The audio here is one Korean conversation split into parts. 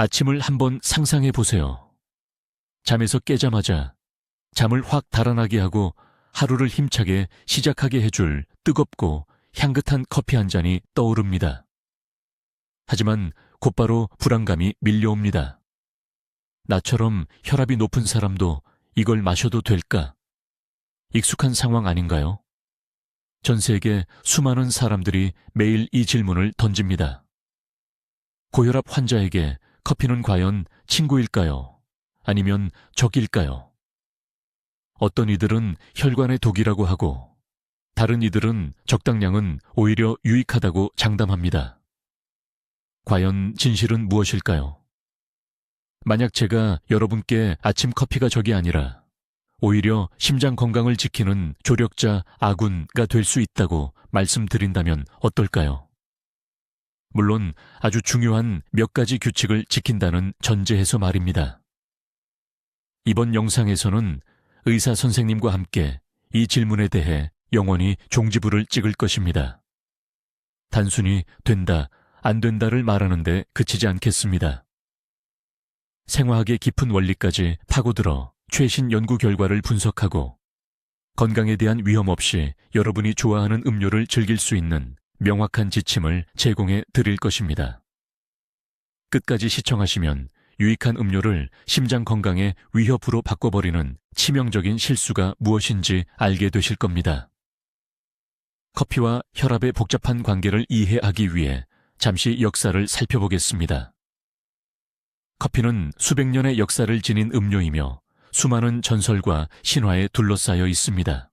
아침을 한번 상상해 보세요. 잠에서 깨자마자 잠을 확 달아나게 하고 하루를 힘차게 시작하게 해줄 뜨겁고 향긋한 커피 한 잔이 떠오릅니다. 하지만 곧바로 불안감이 밀려옵니다. 나처럼 혈압이 높은 사람도 이걸 마셔도 될까? 익숙한 상황 아닌가요? 전 세계 수많은 사람들이 매일 이 질문을 던집니다. 고혈압 환자에게 커피는 과연 친구일까요? 아니면 적일까요? 어떤 이들은 혈관의 독이라고 하고 다른 이들은 적당량은 오히려 유익하다고 장담합니다. 과연 진실은 무엇일까요? 만약 제가 여러분께 아침 커피가 적이 아니라 오히려 심장 건강을 지키는 조력자 아군가 될 수 있다고 말씀드린다면 어떨까요? 물론 아주 중요한 몇 가지 규칙을 지킨다는 전제에서 말입니다. 이번 영상에서는 의사 선생님과 함께 이 질문에 대해 영원히 종지부를 찍을 것입니다. 단순히 된다, 안 된다를 말하는데 그치지 않겠습니다. 생화학의 깊은 원리까지 파고들어 최신 연구 결과를 분석하고 건강에 대한 위험 없이 여러분이 좋아하는 음료를 즐길 수 있는 명확한 지침을 제공해 드릴 것입니다. 끝까지 시청하시면 유익한 음료를 심장 건강의 위협으로 바꿔버리는 치명적인 실수가 무엇인지 알게 되실 겁니다. 커피와 혈압의 복잡한 관계를 이해하기 위해 잠시 역사를 살펴보겠습니다. 커피는 수백 년의 역사를 지닌 음료이며 수많은 전설과 신화에 둘러싸여 있습니다.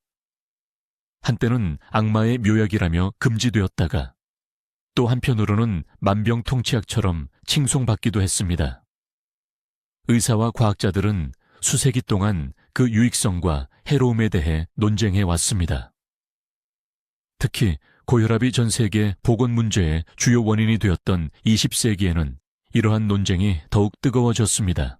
한때는 악마의 묘약이라며 금지되었다가 또 한편으로는 만병통치약처럼 칭송받기도 했습니다. 의사와 과학자들은 수세기 동안 그 유익성과 해로움에 대해 논쟁해 왔습니다. 특히 고혈압이 전 세계 보건 문제의 주요 원인이 되었던 20세기에는 이러한 논쟁이 더욱 뜨거워졌습니다.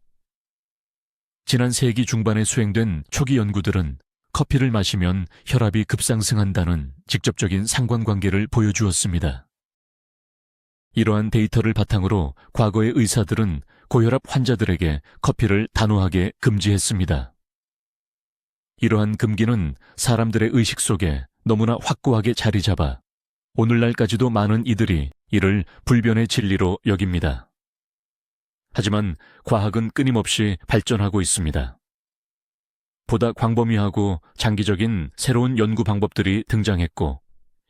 지난 세기 중반에 수행된 초기 연구들은 커피를 마시면 혈압이 급상승한다는 직접적인 상관관계를 보여주었습니다. 이러한 데이터를 바탕으로 과거의 의사들은 고혈압 환자들에게 커피를 단호하게 금지했습니다. 이러한 금기는 사람들의 의식 속에 너무나 확고하게 자리 잡아 오늘날까지도 많은 이들이 이를 불변의 진리로 여깁니다. 하지만 과학은 끊임없이 발전하고 있습니다. 보다 광범위하고 장기적인 새로운 연구 방법들이 등장했고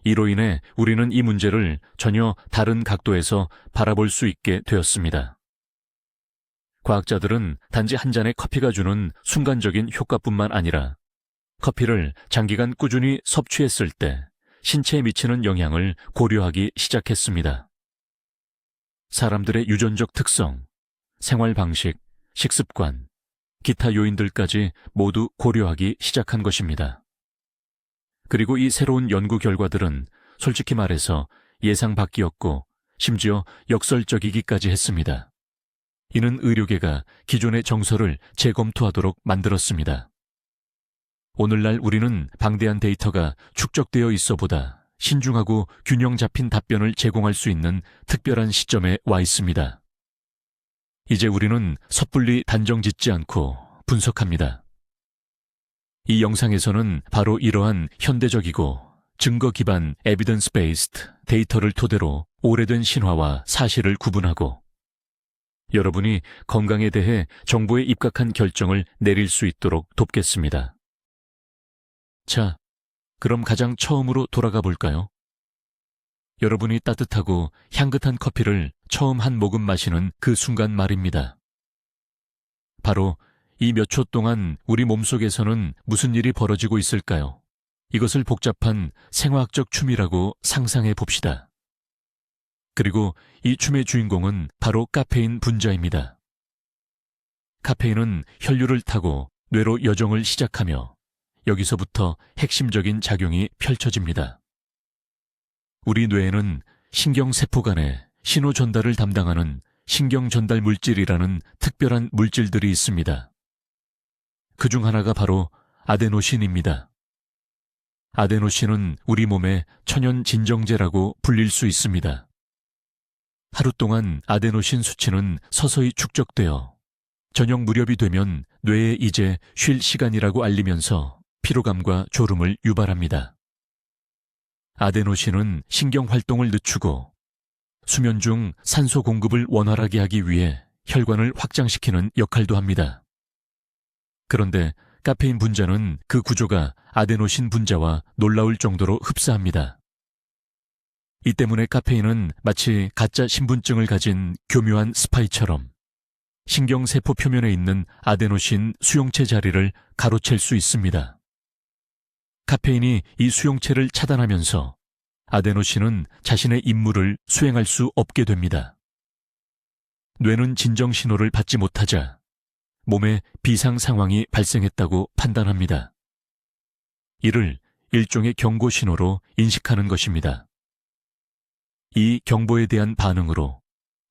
이로 인해 우리는 이 문제를 전혀 다른 각도에서 바라볼 수 있게 되었습니다. 과학자들은 단지 한 잔의 커피가 주는 순간적인 효과뿐만 아니라 커피를 장기간 꾸준히 섭취했을 때 신체에 미치는 영향을 고려하기 시작했습니다. 사람들의 유전적 특성, 생활 방식, 식습관, 기타 요인들까지 모두 고려하기 시작한 것입니다. 그리고 이 새로운 연구 결과들은 솔직히 말해서 예상 밖이었고 심지어 역설적이기까지 했습니다. 이는 의료계가 기존의 정설을 재검토하도록 만들었습니다. 오늘날 우리는 방대한 데이터가 축적되어 있어보다 신중하고 균형 잡힌 답변을 제공할 수 있는 특별한 시점에 와 있습니다. 이제 우리는 섣불리 단정 짓지 않고 분석합니다. 이 영상에서는 바로 이러한 현대적이고 증거 기반 에비던스 베이스드 데이터를 토대로 오래된 신화와 사실을 구분하고 여러분이 건강에 대해 정보에 입각한 결정을 내릴 수 있도록 돕겠습니다. 자, 그럼 가장 처음으로 돌아가 볼까요? 여러분이 따뜻하고 향긋한 커피를 처음 한 모금 마시는 그 순간 말입니다. 바로 이 몇 초 동안 우리 몸속에서는 무슨 일이 벌어지고 있을까요? 이것을 복잡한 생화학적 춤이라고 상상해 봅시다. 그리고 이 춤의 주인공은 바로 카페인 분자입니다. 카페인은 혈류를 타고 뇌로 여정을 시작하며 여기서부터 핵심적인 작용이 펼쳐집니다. 우리 뇌에는 신경세포 간의 신호 전달을 담당하는 신경전달 물질이라는 특별한 물질들이 있습니다. 그중 하나가 바로 아데노신입니다. 아데노신은 우리 몸의 천연 진정제라고 불릴 수 있습니다. 하루 동안 아데노신 수치는 서서히 축적되어 저녁 무렵이 되면 뇌에 이제 쉴 시간이라고 알리면서 피로감과 졸음을 유발합니다. 아데노신은 신경 활동을 늦추고 수면 중 산소 공급을 원활하게 하기 위해 혈관을 확장시키는 역할도 합니다. 그런데 카페인 분자는 그 구조가 아데노신 분자와 놀라울 정도로 흡사합니다. 이 때문에 카페인은 마치 가짜 신분증을 가진 교묘한 스파이처럼 신경세포 표면에 있는 아데노신 수용체 자리를 가로챌 수 있습니다. 카페인이 이 수용체를 차단하면서 아데노신은 자신의 임무를 수행할 수 없게 됩니다. 뇌는 진정 신호를 받지 못하자 몸에 비상 상황이 발생했다고 판단합니다. 이를 일종의 경고 신호로 인식하는 것입니다. 이 경보에 대한 반응으로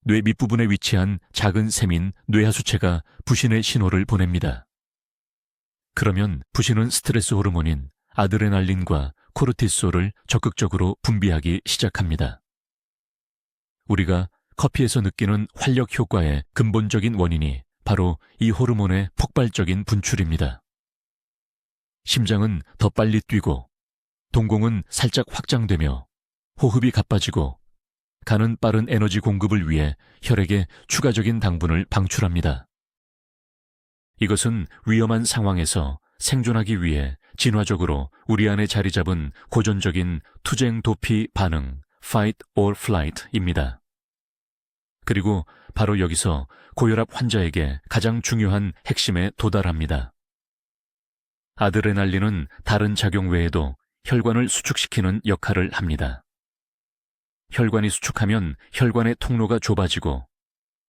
뇌 밑부분에 위치한 작은 샘인 뇌하수체가 부신의 신호를 보냅니다. 그러면 부신은 스트레스 호르몬인 아드레날린과 코르티솔을 적극적으로 분비하기 시작합니다. 우리가 커피에서 느끼는 활력 효과의 근본적인 원인이 바로 이 호르몬의 폭발적인 분출입니다. 심장은 더 빨리 뛰고 동공은 살짝 확장되며 호흡이 가빠지고 간은 빠른 에너지 공급을 위해 혈액에 추가적인 당분을 방출합니다. 이것은 위험한 상황에서 생존하기 위해 진화적으로 우리 안에 자리 잡은 고전적인 투쟁 도피 반응, fight or flight입니다. 그리고 바로 여기서 고혈압 환자에게 가장 중요한 핵심에 도달합니다. 아드레날린은 다른 작용 외에도 혈관을 수축시키는 역할을 합니다. 혈관이 수축하면 혈관의 통로가 좁아지고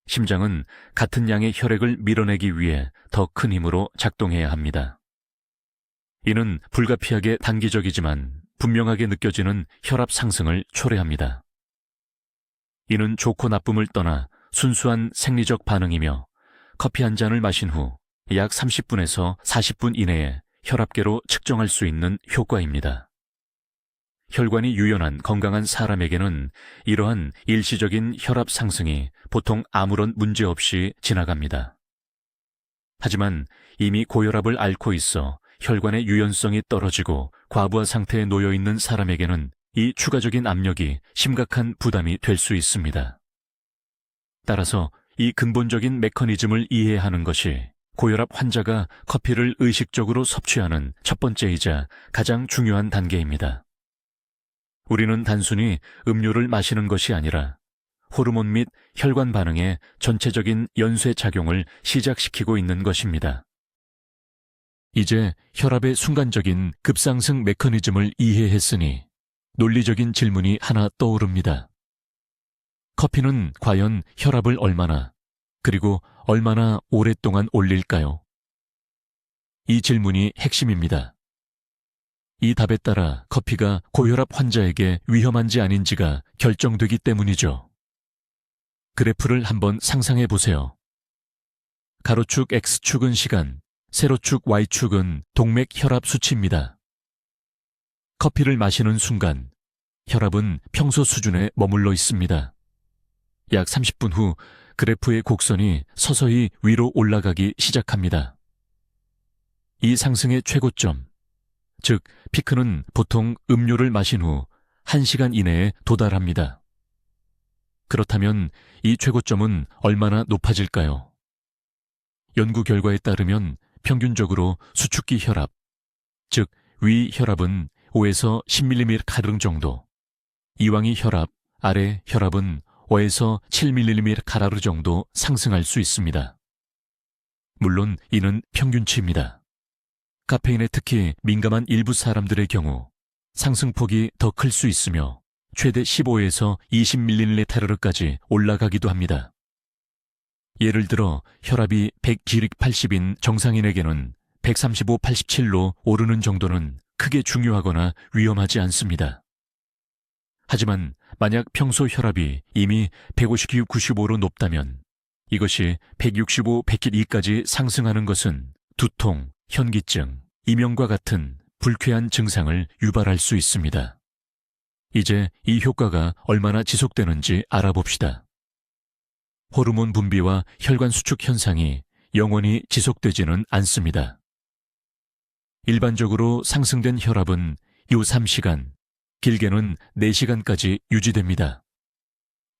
심장은 같은 양의 혈액을 밀어내기 위해 더 큰 힘으로 작동해야 합니다. 이는 불가피하게 단기적이지만 분명하게 느껴지는 혈압 상승을 초래합니다. 이는 좋고 나쁨을 떠나 순수한 생리적 반응이며 커피 한 잔을 마신 후 약 30분에서 40분 이내에 혈압계로 측정할 수 있는 효과입니다. 혈관이 유연한 건강한 사람에게는 이러한 일시적인 혈압 상승이 보통 아무런 문제 없이 지나갑니다. 하지만 이미 고혈압을 앓고 있어 혈관의 유연성이 떨어지고 과부하 상태에 놓여 있는 사람에게는 이 추가적인 압력이 심각한 부담이 될 수 있습니다. 따라서 이 근본적인 메커니즘을 이해하는 것이 고혈압 환자가 커피를 의식적으로 섭취하는 첫 번째이자 가장 중요한 단계입니다. 우리는 단순히 음료를 마시는 것이 아니라 호르몬 및 혈관 반응의 전체적인 연쇄 작용을 시작시키고 있는 것입니다. 이제 혈압의 순간적인 급상승 메커니즘을 이해했으니 논리적인 질문이 하나 떠오릅니다. 커피는 과연 혈압을 얼마나, 그리고 얼마나 오랫동안 올릴까요? 이 질문이 핵심입니다. 이 답에 따라 커피가 고혈압 환자에게 위험한지 아닌지가 결정되기 때문이죠. 그래프를 한번 상상해 보세요. 가로축 X축은 시간, 세로축 Y축은 동맥 혈압 수치입니다. 커피를 마시는 순간 혈압은 평소 수준에 머물러 있습니다. 약 30분 후 그래프의 곡선이 서서히 위로 올라가기 시작합니다. 이 상승의 최고점, 즉 피크는 보통 음료를 마신 후 1시간 이내에 도달합니다. 그렇다면 이 최고점은 얼마나 높아질까요? 연구 결과에 따르면 평균적으로 수축기 혈압, 즉 위 혈압은 5에서 10mm 가량 정도, 이왕이 혈압, 아래 혈압은 5에서 7mm 가량 정도 상승할 수 있습니다. 물론 이는 평균치입니다. 카페인에 특히 민감한 일부 사람들의 경우 상승폭이 더 클 수 있으며 최대 15에서 20ml까지 올라가기도 합니다. 예를 들어 혈압이 100/80인 정상인에게는 135/87로 오르는 정도는 크게 중요하거나 위험하지 않습니다. 하지만 만약 평소 혈압이 이미 159/95로 높다면 이것이 165/102까지 상승하는 것은 두통, 현기증, 이명과 같은 불쾌한 증상을 유발할 수 있습니다. 이제 이 효과가 얼마나 지속되는지 알아봅시다. 호르몬 분비와 혈관 수축 현상이 영원히 지속되지는 않습니다. 일반적으로 상승된 혈압은 요 3시간, 길게는 4시간까지 유지됩니다.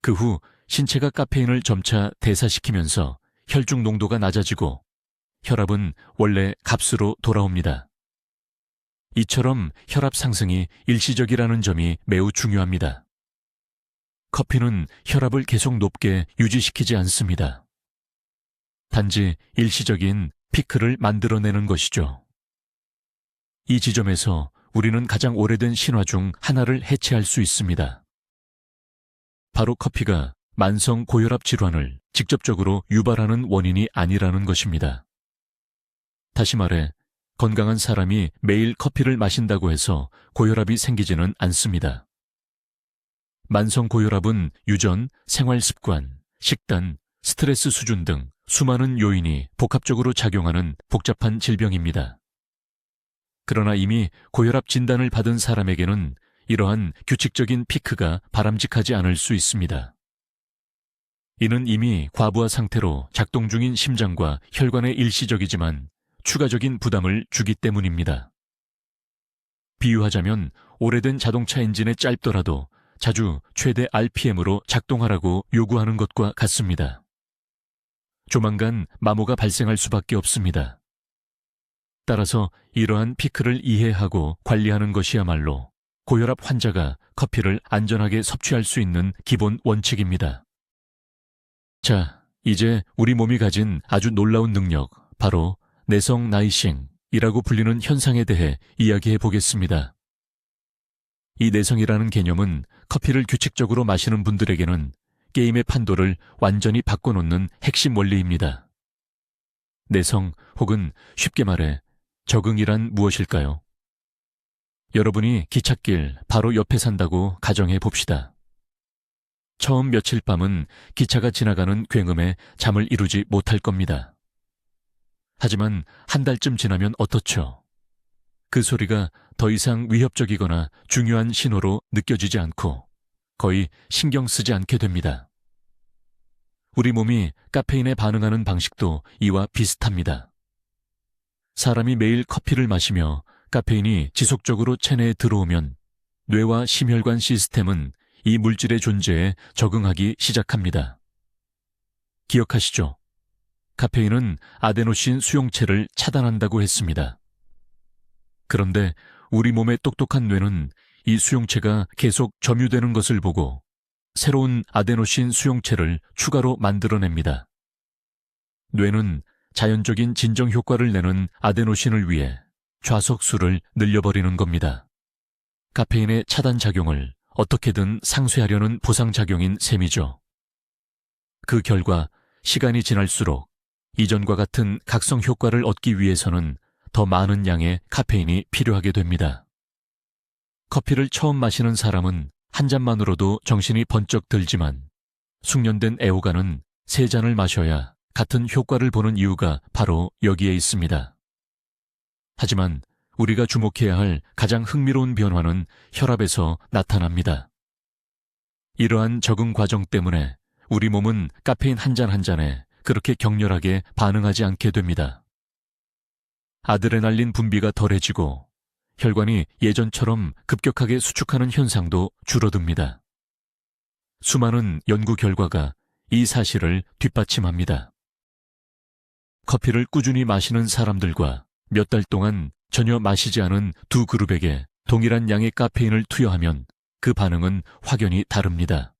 그 후 신체가 카페인을 점차 대사시키면서 혈중 농도가 낮아지고 혈압은 원래 값으로 돌아옵니다. 이처럼 혈압 상승이 일시적이라는 점이 매우 중요합니다. 커피는 혈압을 계속 높게 유지시키지 않습니다. 단지 일시적인 피크를 만들어내는 것이죠. 이 지점에서 우리는 가장 오래된 신화 중 하나를 해체할 수 있습니다. 바로 커피가 만성 고혈압 질환을 직접적으로 유발하는 원인이 아니라는 것입니다. 다시 말해, 건강한 사람이 매일 커피를 마신다고 해서 고혈압이 생기지는 않습니다. 만성 고혈압은 유전, 생활 습관, 식단, 스트레스 수준 등 수많은 요인이 복합적으로 작용하는 복잡한 질병입니다. 그러나 이미 고혈압 진단을 받은 사람에게는 이러한 규칙적인 피크가 바람직하지 않을 수 있습니다. 이는 이미 과부하 상태로 작동 중인 심장과 혈관에 일시적이지만 추가적인 부담을 주기 때문입니다. 비유하자면 오래된 자동차 엔진에 짧더라도 자주 최대 RPM으로 작동하라고 요구하는 것과 같습니다. 조만간 마모가 발생할 수밖에 없습니다. 따라서 이러한 피크를 이해하고 관리하는 것이야말로 고혈압 환자가 커피를 안전하게 섭취할 수 있는 기본 원칙입니다. 자, 이제 우리 몸이 가진 아주 놀라운 능력, 바로 내성 나이싱이라고 불리는 현상에 대해 이야기해 보겠습니다. 이 내성이라는 개념은 커피를 규칙적으로 마시는 분들에게는 게임의 판도를 완전히 바꿔놓는 핵심 원리입니다. 내성 혹은 쉽게 말해 적응이란 무엇일까요? 여러분이 기찻길 바로 옆에 산다고 가정해 봅시다. 처음 며칠 밤은 기차가 지나가는 굉음에 잠을 이루지 못할 겁니다. 하지만 한 달쯤 지나면 어떻죠? 그 소리가 더 이상 위협적이거나 중요한 신호로 느껴지지 않고 거의 신경 쓰지 않게 됩니다. 우리 몸이 카페인에 반응하는 방식도 이와 비슷합니다. 사람이 매일 커피를 마시며 카페인이 지속적으로 체내에 들어오면 뇌와 심혈관 시스템은 이 물질의 존재에 적응하기 시작합니다. 기억하시죠? 카페인은 아데노신 수용체를 차단한다고 했습니다. 그런데 우리 몸의 똑똑한 뇌는 이 수용체가 계속 점유되는 것을 보고 새로운 아데노신 수용체를 추가로 만들어냅니다. 뇌는 자연적인 진정 효과를 내는 아데노신을 위해 좌석수를 늘려버리는 겁니다. 카페인의 차단 작용을 어떻게든 상쇄하려는 보상작용인 셈이죠. 그 결과 시간이 지날수록 이전과 같은 각성 효과를 얻기 위해서는 더 많은 양의 카페인이 필요하게 됩니다. 커피를 처음 마시는 사람은 한 잔만으로도 정신이 번쩍 들지만 숙련된 애호가는 3잔을 마셔야 같은 효과를 보는 이유가 바로 여기에 있습니다. 하지만 우리가 주목해야 할 가장 흥미로운 변화는 혈압에서 나타납니다. 이러한 적응 과정 때문에 우리 몸은 카페인 한 잔 한 잔에 그렇게 격렬하게 반응하지 않게 됩니다. 아드레날린 분비가 덜해지고 혈관이 예전처럼 급격하게 수축하는 현상도 줄어듭니다. 수많은 연구 결과가 이 사실을 뒷받침합니다. 커피를 꾸준히 마시는 사람들과 몇 달 동안 전혀 마시지 않은 두 그룹에게 동일한 양의 카페인을 투여하면 그 반응은 확연히 다릅니다.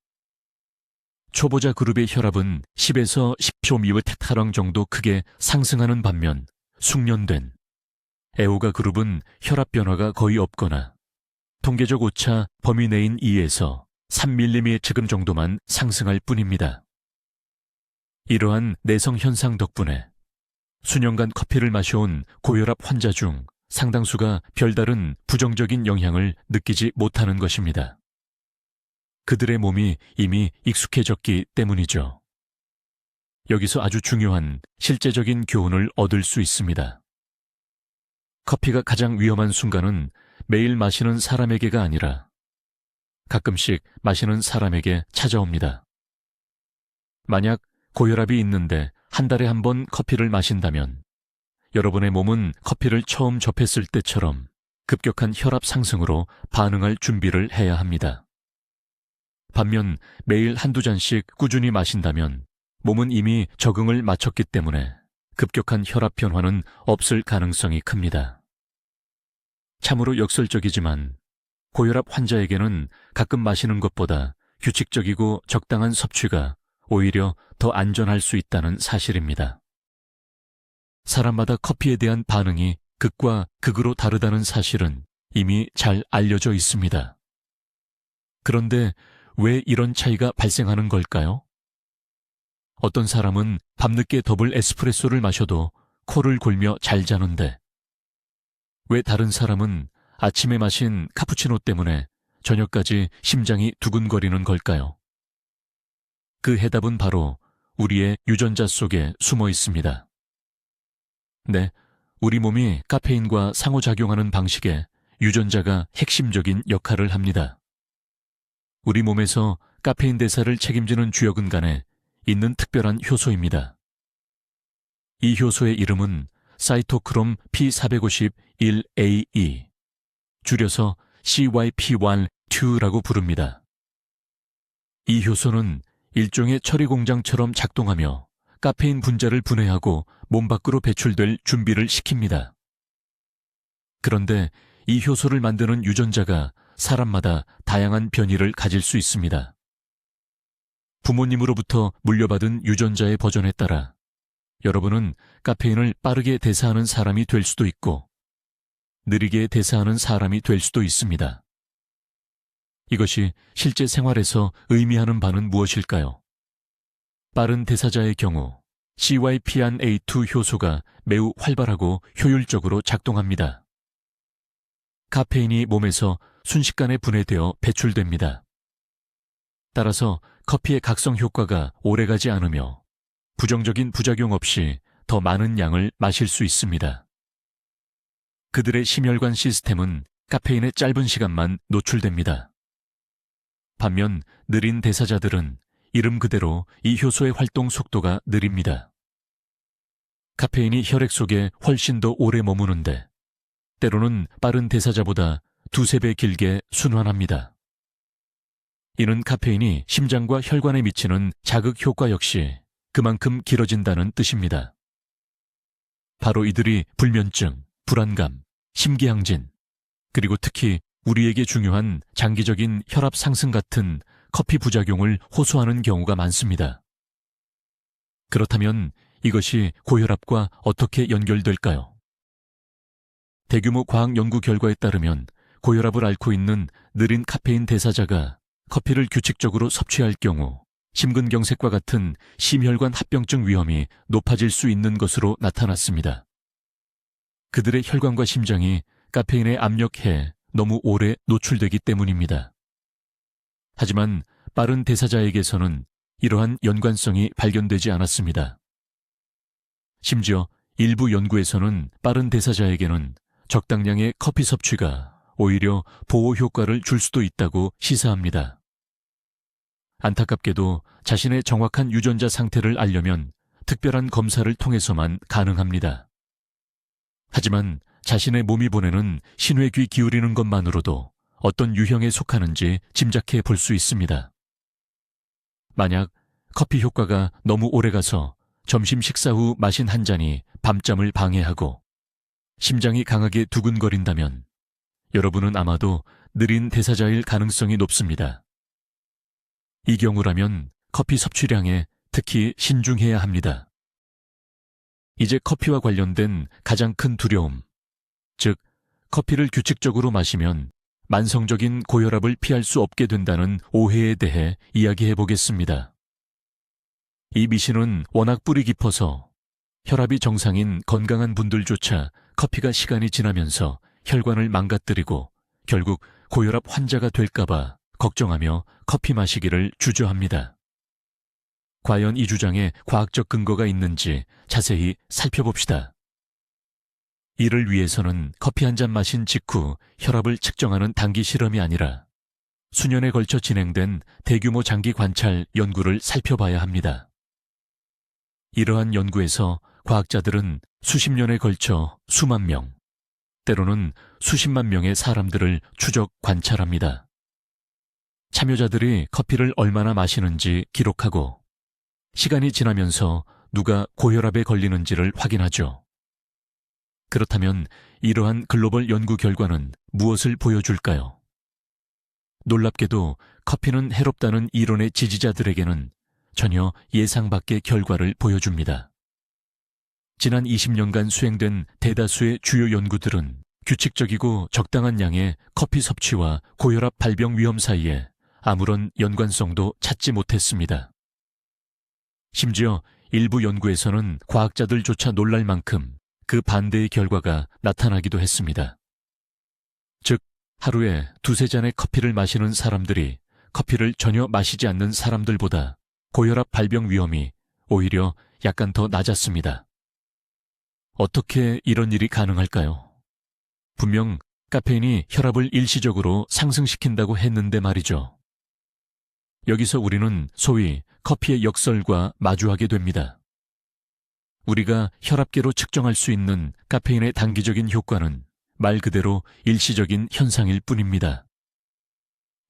초보자 그룹의 혈압은 10에서 10초/테타랑 정도 크게 상승하는 반면 숙련된 애호가 그룹은 혈압 변화가 거의 없거나 통계적 오차 범위 내인 2에서 3mm 정도만 상승할 뿐입니다. 이러한 내성 현상 덕분에 수년간 커피를 마셔온 고혈압 환자 중 상당수가 별다른 부정적인 영향을 느끼지 못하는 것입니다. 그들의 몸이 이미 익숙해졌기 때문이죠. 여기서 아주 중요한 실제적인 교훈을 얻을 수 있습니다. 커피가 가장 위험한 순간은 매일 마시는 사람에게가 아니라 가끔씩 마시는 사람에게 찾아옵니다. 만약 고혈압이 있는데 한 달에 한 번 커피를 마신다면 여러분의 몸은 커피를 처음 접했을 때처럼 급격한 혈압 상승으로 반응할 준비를 해야 합니다. 반면 매일 한두 잔씩 꾸준히 마신다면 몸은 이미 적응을 마쳤기 때문에 급격한 혈압 변화는 없을 가능성이 큽니다. 참으로 역설적이지만 고혈압 환자에게는 가끔 마시는 것보다 규칙적이고 적당한 섭취가 오히려 더 안전할 수 있다는 사실입니다. 사람마다 커피에 대한 반응이 극과 극으로 다르다는 사실은 이미 잘 알려져 있습니다. 그런데 왜 이런 차이가 발생하는 걸까요? 어떤 사람은 밤늦게 더블 에스프레소를 마셔도 코를 골며 잘 자는데 왜 다른 사람은 아침에 마신 카푸치노 때문에 저녁까지 심장이 두근거리는 걸까요? 그 해답은 바로 우리의 유전자 속에 숨어 있습니다. 네, 우리 몸이 카페인과 상호작용하는 방식에 유전자가 핵심적인 역할을 합니다. 우리 몸에서 카페인 대사를 책임지는 주요근간에 있는 특별한 효소입니다. 이 효소의 이름은 사이토크롬 P451A2, 줄여서 CYP12라고 부릅니다. 이 효소는 일종의 처리 공장처럼 작동하며 카페인 분자를 분해하고 몸 밖으로 배출될 준비를 시킵니다. 그런데 이 효소를 만드는 유전자가 사람마다 다양한 변이를 가질 수 있습니다. 부모님으로부터 물려받은 유전자의 버전에 따라 여러분은 카페인을 빠르게 대사하는 사람이 될 수도 있고 느리게 대사하는 사람이 될 수도 있습니다. 이것이 실제 생활에서 의미하는 바는 무엇일까요? 빠른 대사자의 경우 CYP1A2 효소가 매우 활발하고 효율적으로 작동합니다. 카페인이 몸에서 순식간에 분해되어 배출됩니다. 따라서 커피의 각성 효과가 오래가지 않으며 부정적인 부작용 없이 더 많은 양을 마실 수 있습니다. 그들의 심혈관 시스템은 카페인에 짧은 시간만 노출됩니다. 반면 느린 대사자들은 이름 그대로 이 효소의 활동 속도가 느립니다. 카페인이 혈액 속에 훨씬 더 오래 머무는데 때로는 빠른 대사자보다 두세 배 길게 순환합니다. 이는 카페인이 심장과 혈관에 미치는 자극 효과 역시 그만큼 길어진다는 뜻입니다. 바로 이들이 불면증, 불안감, 심기항진, 그리고 특히 우리에게 중요한 장기적인 혈압 상승 같은 커피 부작용을 호소하는 경우가 많습니다. 그렇다면 이것이 고혈압과 어떻게 연결될까요? 대규모 과학 연구 결과에 따르면 고혈압을 앓고 있는 느린 카페인 대사자가 커피를 규칙적으로 섭취할 경우 심근경색과 같은 심혈관 합병증 위험이 높아질 수 있는 것으로 나타났습니다. 그들의 혈관과 심장이 카페인의 압력에 너무 오래 노출되기 때문입니다. 하지만 빠른 대사자에게서는 이러한 연관성이 발견되지 않았습니다. 심지어 일부 연구에서는 빠른 대사자에게는 적당량의 커피 섭취가 오히려 보호 효과를 줄 수도 있다고 시사합니다. 안타깝게도 자신의 정확한 유전자 상태를 알려면 특별한 검사를 통해서만 가능합니다. 하지만 자신의 몸이 보내는 신호에 귀 기울이는 것만으로도 어떤 유형에 속하는지 짐작해 볼 수 있습니다. 만약 커피 효과가 너무 오래가서 점심 식사 후 마신 한 잔이 밤잠을 방해하고 심장이 강하게 두근거린다면 여러분은 아마도 느린 대사자일 가능성이 높습니다. 이 경우라면 커피 섭취량에 특히 신중해야 합니다. 이제 커피와 관련된 가장 큰 두려움, 즉 커피를 규칙적으로 마시면 만성적인 고혈압을 피할 수 없게 된다는 오해에 대해 이야기해 보겠습니다. 이 미신은 워낙 뿌리 깊어서 혈압이 정상인 건강한 분들조차 커피가 시간이 지나면서 혈관을 망가뜨리고 결국 고혈압 환자가 될까봐 걱정하며 커피 마시기를 주저합니다. 과연 이 주장에 과학적 근거가 있는지 자세히 살펴봅시다. 이를 위해서는 커피 한 잔 마신 직후 혈압을 측정하는 단기 실험이 아니라 수년에 걸쳐 진행된 대규모 장기 관찰 연구를 살펴봐야 합니다. 이러한 연구에서 과학자들은 수십 년에 걸쳐 수만 명, 때로는 수십만 명의 사람들을 추적 관찰합니다. 참여자들이 커피를 얼마나 마시는지 기록하고 시간이 지나면서 누가 고혈압에 걸리는지를 확인하죠. 그렇다면 이러한 글로벌 연구 결과는 무엇을 보여줄까요? 놀랍게도 커피는 해롭다는 이론의 지지자들에게는 전혀 예상 밖의 결과를 보여줍니다. 지난 20년간 수행된 대다수의 주요 연구들은 규칙적이고 적당한 양의 커피 섭취와 고혈압 발병 위험 사이에 아무런 연관성도 찾지 못했습니다. 심지어 일부 연구에서는 과학자들조차 놀랄 만큼 그 반대의 결과가 나타나기도 했습니다. 즉, 하루에 두세 잔의 커피를 마시는 사람들이 커피를 전혀 마시지 않는 사람들보다 고혈압 발병 위험이 오히려 약간 더 낮았습니다. 어떻게 이런 일이 가능할까요? 분명 카페인이 혈압을 일시적으로 상승시킨다고 했는데 말이죠. 여기서 우리는 소위 커피의 역설과 마주하게 됩니다. 우리가 혈압계로 측정할 수 있는 카페인의 단기적인 효과는 말 그대로 일시적인 현상일 뿐입니다.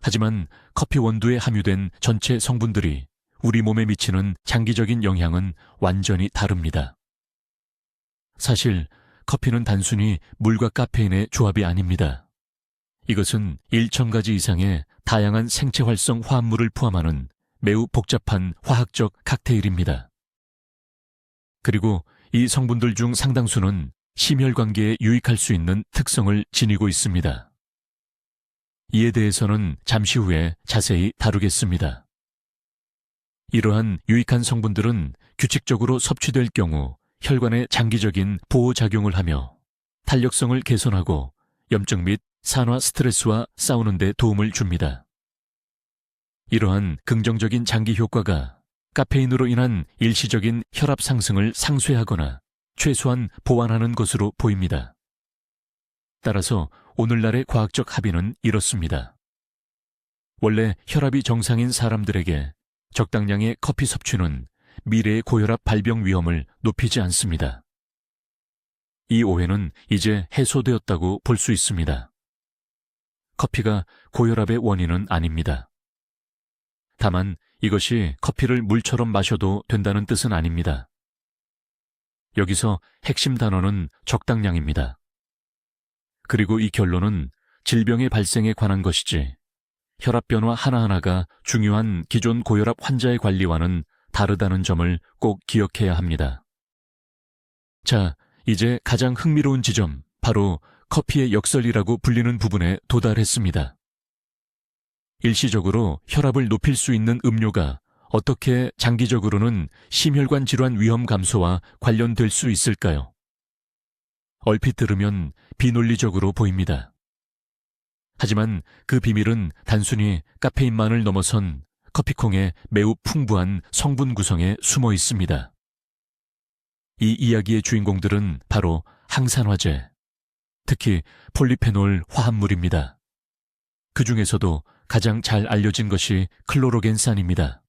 하지만 커피 원두에 함유된 전체 성분들이 우리 몸에 미치는 장기적인 영향은 완전히 다릅니다. 사실 커피는 단순히 물과 카페인의 조합이 아닙니다. 이것은 1,000가지 이상의 다양한 생체 활성 화합물을 포함하는 매우 복잡한 화학적 칵테일입니다. 그리고 이 성분들 중 상당수는 심혈관계에 유익할 수 있는 특성을 지니고 있습니다. 이에 대해서는 잠시 후에 자세히 다루겠습니다. 이러한 유익한 성분들은 규칙적으로 섭취될 경우 혈관에 장기적인 보호작용을 하며 탄력성을 개선하고 염증 및 산화 스트레스와 싸우는 데 도움을 줍니다. 이러한 긍정적인 장기 효과가 카페인으로 인한 일시적인 혈압 상승을 상쇄하거나 최소한 보완하는 것으로 보입니다. 따라서 오늘날의 과학적 합의는 이렇습니다. 원래 혈압이 정상인 사람들에게 적당량의 커피 섭취는 미래의 고혈압 발병 위험을 높이지 않습니다. 이 오해는 이제 해소되었다고 볼 수 있습니다. 커피가 고혈압의 원인은 아닙니다. 다만 이것이 커피를 물처럼 마셔도 된다는 뜻은 아닙니다. 여기서 핵심 단어는 적당량입니다. 그리고 이 결론은 질병의 발생에 관한 것이지 혈압 변화 하나하나가 중요한 기존 고혈압 환자의 관리와는 다르다는 점을 꼭 기억해야 합니다. 자, 이제 가장 흥미로운 지점, 바로 커피의 역설이라고 불리는 부분에 도달했습니다. 일시적으로 혈압을 높일 수 있는 음료가 어떻게 장기적으로는 심혈관 질환 위험 감소와 관련될 수 있을까요? 얼핏 들으면 비논리적으로 보입니다. 하지만 그 비밀은 단순히 카페인만을 넘어선 커피콩의 매우 풍부한 성분 구성에 숨어 있습니다. 이 이야기의 주인공들은 바로 항산화제, 특히 폴리페놀 화합물입니다. 그 중에서도 가장 잘 알려진 것이 클로로겐산입니다.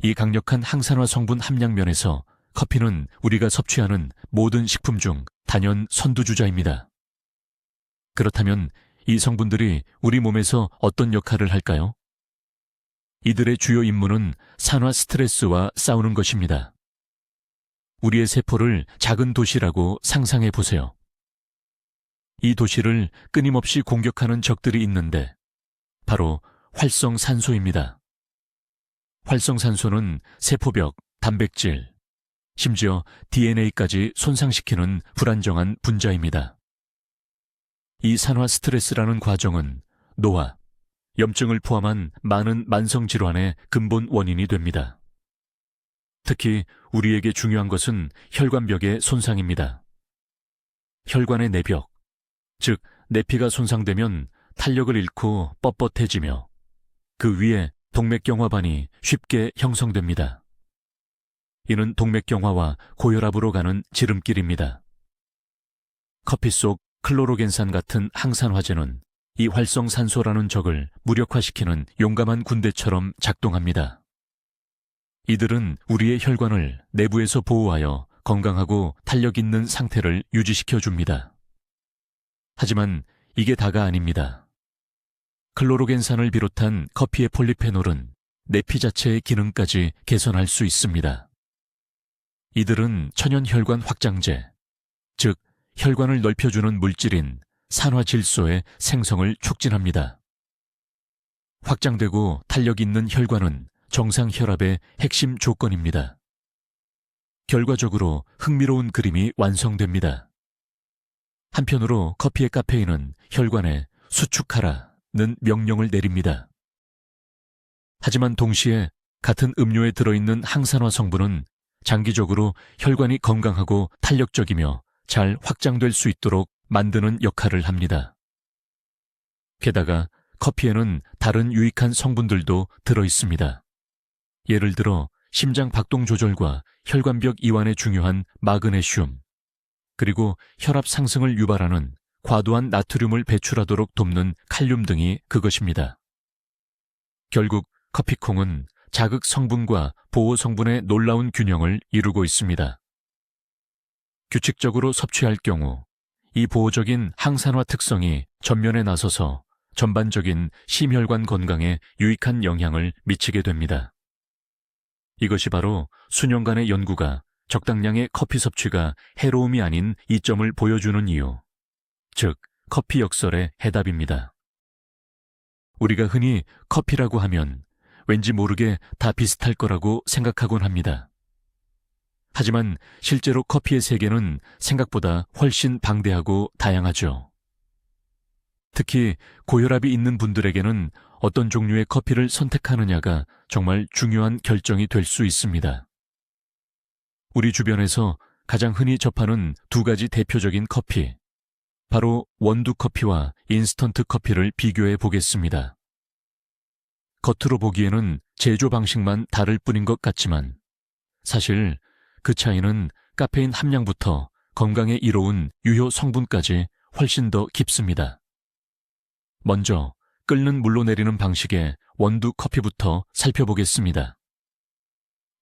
이 강력한 항산화 성분 함량 면에서 커피는 우리가 섭취하는 모든 식품 중 단연 선두주자입니다. 그렇다면 이 성분들이 우리 몸에서 어떤 역할을 할까요? 이들의 주요 임무는 산화 스트레스와 싸우는 것입니다. 우리의 세포를 작은 도시라고 상상해 보세요. 이 도시를 끊임없이 공격하는 적들이 있는데 바로 활성산소입니다. 활성산소는 세포벽, 단백질, 심지어 DNA까지 손상시키는 불안정한 분자입니다. 이 산화 스트레스라는 과정은 노화, 염증을 포함한 많은 만성질환의 근본 원인이 됩니다. 특히 우리에게 중요한 것은 혈관벽의 손상입니다. 혈관의 내벽, 즉 내피가 손상되면 탄력을 잃고 뻣뻣해지며 그 위에 동맥경화반이 쉽게 형성됩니다. 이는 동맥경화와 고혈압으로 가는 지름길입니다. 커피 속 클로로겐산 같은 항산화제는 이 활성산소라는 적을 무력화시키는 용감한 군대처럼 작동합니다. 이들은 우리의 혈관을 내부에서 보호하여 건강하고 탄력 있는 상태를 유지시켜 줍니다. 하지만 이게 다가 아닙니다. 클로로겐산을 비롯한 커피의 폴리페놀은 내피 자체의 기능까지 개선할 수 있습니다. 이들은 천연혈관 확장제, 즉 혈관을 넓혀주는 물질인 산화질소의 생성을 촉진합니다. 확장되고 탄력 있는 혈관은 정상 혈압의 핵심 조건입니다. 결과적으로 흥미로운 그림이 완성됩니다. 한편으로 커피의 카페인은 혈관에 수축하라는 명령을 내립니다. 하지만 동시에 같은 음료에 들어있는 항산화 성분은 장기적으로 혈관이 건강하고 탄력적이며 잘 확장될 수 있도록 만드는 역할을 합니다. 게다가 커피에는 다른 유익한 성분들도 들어있습니다. 예를 들어 심장 박동 조절과 혈관벽 이완에 중요한 마그네슘, 그리고 혈압 상승을 유발하는 과도한 나트륨을 배출하도록 돕는 칼륨 등이 그것입니다. 결국 커피콩은 자극 성분과 보호 성분의 놀라운 균형을 이루고 있습니다. 규칙적으로 섭취할 경우 이 보호적인 항산화 특성이 전면에 나서서 전반적인 심혈관 건강에 유익한 영향을 미치게 됩니다. 이것이 바로 수년간의 연구가 적당량의 커피 섭취가 해로움이 아닌 이점을 보여주는 이유, 즉 커피 역설의 해답입니다. 우리가 흔히 커피라고 하면 왠지 모르게 다 비슷할 거라고 생각하곤 합니다. 하지만 실제로 커피의 세계는 생각보다 훨씬 방대하고 다양하죠. 특히 고혈압이 있는 분들에게는 어떤 종류의 커피를 선택하느냐가 정말 중요한 결정이 될 수 있습니다. 우리 주변에서 가장 흔히 접하는 두 가지 대표적인 커피, 바로 원두 커피와 인스턴트 커피를 비교해 보겠습니다. 겉으로 보기에는 제조 방식만 다를 뿐인 것 같지만 사실 그 차이는 카페인 함량부터 건강에 이로운 유효 성분까지 훨씬 더 깊습니다. 먼저 끓는 물로 내리는 방식의 원두 커피부터 살펴보겠습니다.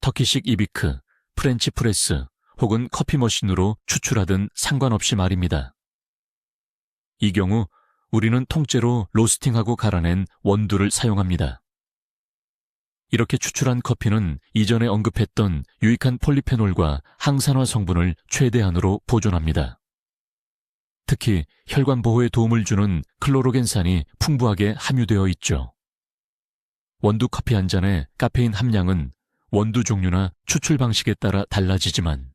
터키식 이비크, 프렌치 프레스 혹은 커피 머신으로 추출하든 상관없이 말입니다. 이 경우 우리는 통째로 로스팅하고 갈아낸 원두를 사용합니다. 이렇게 추출한 커피는 이전에 언급했던 유익한 폴리페놀과 항산화 성분을 최대한으로 보존합니다. 특히 혈관 보호에 도움을 주는 클로로겐산이 풍부하게 함유되어 있죠. 원두 커피 한 잔의 카페인 함량은 원두 종류나 추출 방식에 따라 달라지지만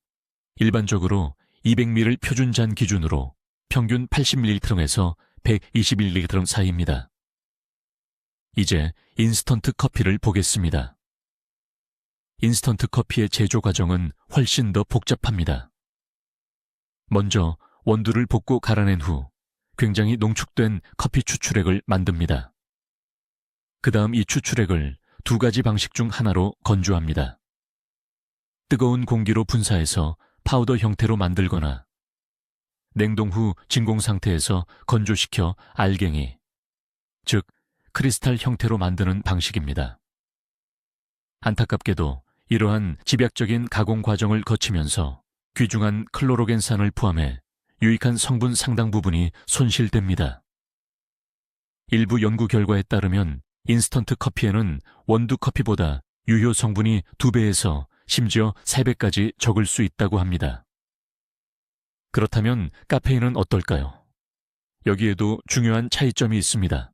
일반적으로 200ml 표준 잔 기준으로 평균 80ml에서 120ml 사이입니다. 이제 인스턴트 커피를 보겠습니다. 인스턴트 커피의 제조 과정은 훨씬 더 복잡합니다. 먼저 원두를 볶고 갈아낸 후 굉장히 농축된 커피 추출액을 만듭니다. 그 다음 이 추출액을 두 가지 방식 중 하나로 건조합니다. 뜨거운 공기로 분사해서 파우더 형태로 만들거나 냉동 후 진공 상태에서 건조시켜 알갱이, 즉 크리스탈 형태로 만드는 방식입니다. 안타깝게도 이러한 집약적인 가공 과정을 거치면서 귀중한 클로로겐산을 포함해 유익한 성분 상당 부분이 손실됩니다. 일부 연구 결과에 따르면 인스턴트 커피에는 원두 커피보다 유효 성분이 2배에서 심지어 3배까지 적을 수 있다고 합니다. 그렇다면 카페인은 어떨까요? 여기에도 중요한 차이점이 있습니다.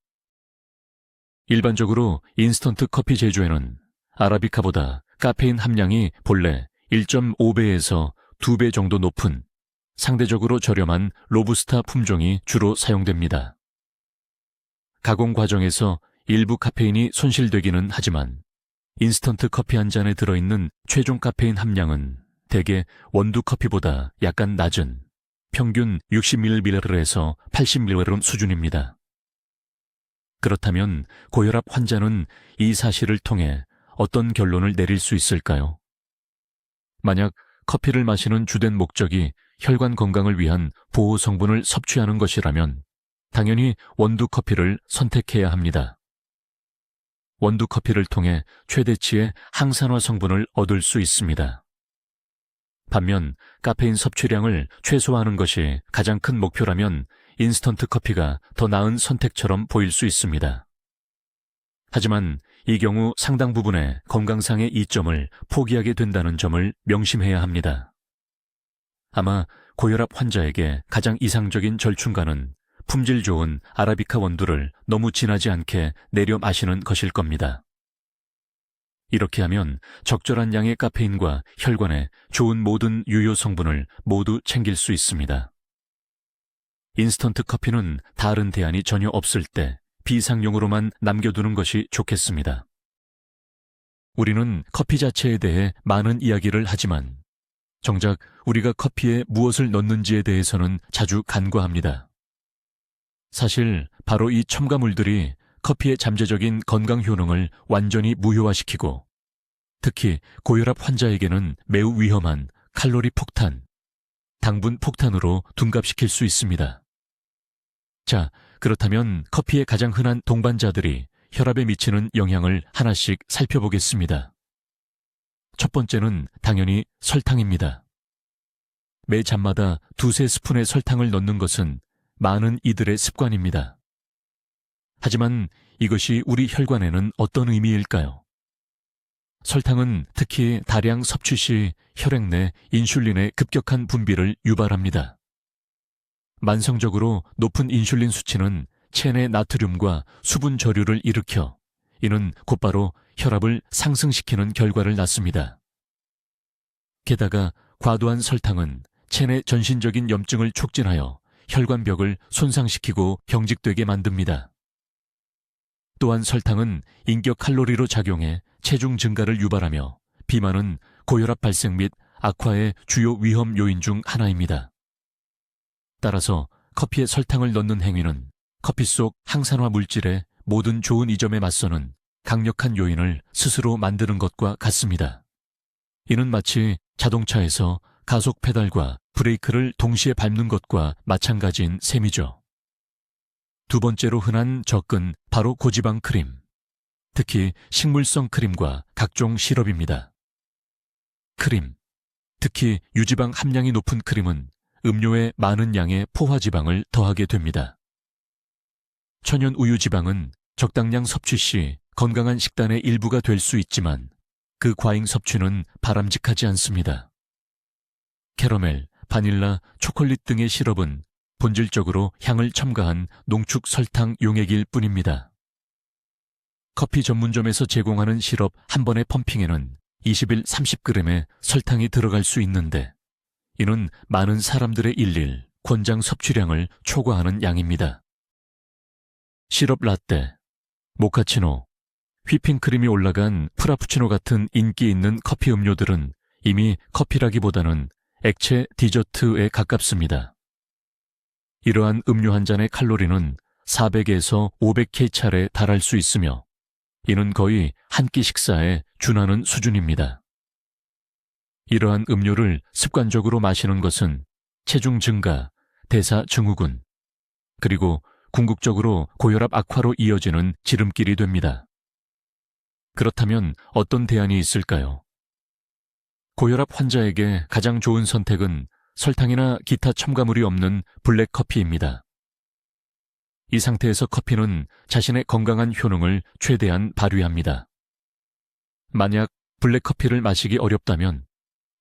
일반적으로 인스턴트 커피 제조에는 아라비카보다 카페인 함량이 본래 1.5배에서 2배 정도 높은 상대적으로 저렴한 로부스타 품종이 주로 사용됩니다. 가공 과정에서 일부 카페인이 손실되기는 하지만 인스턴트 커피 한 잔에 들어있는 최종 카페인 함량은 대개 원두 커피보다 약간 낮은 평균 60ml에서 80ml 수준입니다. 그렇다면 고혈압 환자는 이 사실을 통해 어떤 결론을 내릴 수 있을까요? 만약 커피를 마시는 주된 목적이 혈관 건강을 위한 보호 성분을 섭취하는 것이라면 당연히 원두 커피를 선택해야 합니다. 원두 커피를 통해 최대치의 항산화 성분을 얻을 수 있습니다. 반면 카페인 섭취량을 최소화하는 것이 가장 큰 목표라면 인스턴트 커피가 더 나은 선택처럼 보일 수 있습니다. 하지만 이 경우 상당 부분의 건강상의 이점을 포기하게 된다는 점을 명심해야 합니다. 아마 고혈압 환자에게 가장 이상적인 절충가는 품질 좋은 아라비카 원두를 너무 진하지 않게 내려 마시는 것일 겁니다. 이렇게 하면 적절한 양의 카페인과 혈관에 좋은 모든 유효 성분을 모두 챙길 수 있습니다. 인스턴트 커피는 다른 대안이 전혀 없을 때 비상용으로만 남겨두는 것이 좋겠습니다. 우리는 커피 자체에 대해 많은 이야기를 하지만 정작 우리가 커피에 무엇을 넣는지에 대해서는 자주 간과합니다. 사실 바로 이 첨가물들이 커피의 잠재적인 건강 효능을 완전히 무효화시키고 특히 고혈압 환자에게는 매우 위험한 칼로리 폭탄, 당분 폭탄으로 둔갑시킬 수 있습니다. 자, 그렇다면 커피의 가장 흔한 동반자들이 혈압에 미치는 영향을 하나씩 살펴보겠습니다. 첫 번째는 당연히 설탕입니다. 매 잔마다 두세 스푼의 설탕을 넣는 것은 많은 이들의 습관입니다. 하지만 이것이 우리 혈관에는 어떤 의미일까요? 설탕은 특히 다량 섭취 시 혈액 내 인슐린의 급격한 분비를 유발합니다. 만성적으로 높은 인슐린 수치는 체내 나트륨과 수분 저류를 일으켜 이는 곧바로 혈압을 상승시키는 결과를 낳습니다. 게다가 과도한 설탕은 체내 전신적인 염증을 촉진하여 혈관벽을 손상시키고 경직되게 만듭니다. 또한 설탕은 인격 칼로리로 작용해 체중 증가를 유발하며 비만은 고혈압 발생 및 악화의 주요 위험 요인 중 하나입니다. 따라서 커피에 설탕을 넣는 행위는 커피 속 항산화 물질의 모든 좋은 이점에 맞서는 강력한 요인을 스스로 만드는 것과 같습니다. 이는 마치 자동차에서 가속 페달과 브레이크를 동시에 밟는 것과 마찬가지인 셈이죠. 두 번째로 흔한 적은 바로 고지방 크림, 특히 식물성 크림과 각종 시럽입니다. 크림, 특히 유지방 함량이 높은 크림은 음료에 많은 양의 포화지방을 더하게 됩니다. 천연 우유 지방은 적당량 섭취 시 건강한 식단의 일부가 될 수 있지만 그 과잉 섭취는 바람직하지 않습니다. 캐러멜, 바닐라, 초콜릿 등의 시럽은 본질적으로 향을 첨가한 농축 설탕 용액일 뿐입니다. 커피 전문점에서 제공하는 시럽 한 번의 펌핑에는 20일 30g의 설탕이 들어갈 수 있는데 이는 많은 사람들의 일일 권장 섭취량을 초과하는 양입니다. 시럽 라떼, 모카치노, 휘핑크림이 올라간 프라푸치노 같은 인기 있는 커피 음료들은 이미 커피라기보다는 액체 디저트에 가깝습니다. 이러한 음료 한 잔의 칼로리는 400에서 500kcal에 달할 수 있으며 이는 거의 한 끼 식사에 준하는 수준입니다. 이러한 음료를 습관적으로 마시는 것은 체중 증가, 대사 증후군, 그리고 궁극적으로 고혈압 악화로 이어지는 지름길이 됩니다. 그렇다면 어떤 대안이 있을까요? 고혈압 환자에게 가장 좋은 선택은 설탕이나 기타 첨가물이 없는 블랙커피입니다. 이 상태에서 커피는 자신의 건강한 효능을 최대한 발휘합니다. 만약 블랙커피를 마시기 어렵다면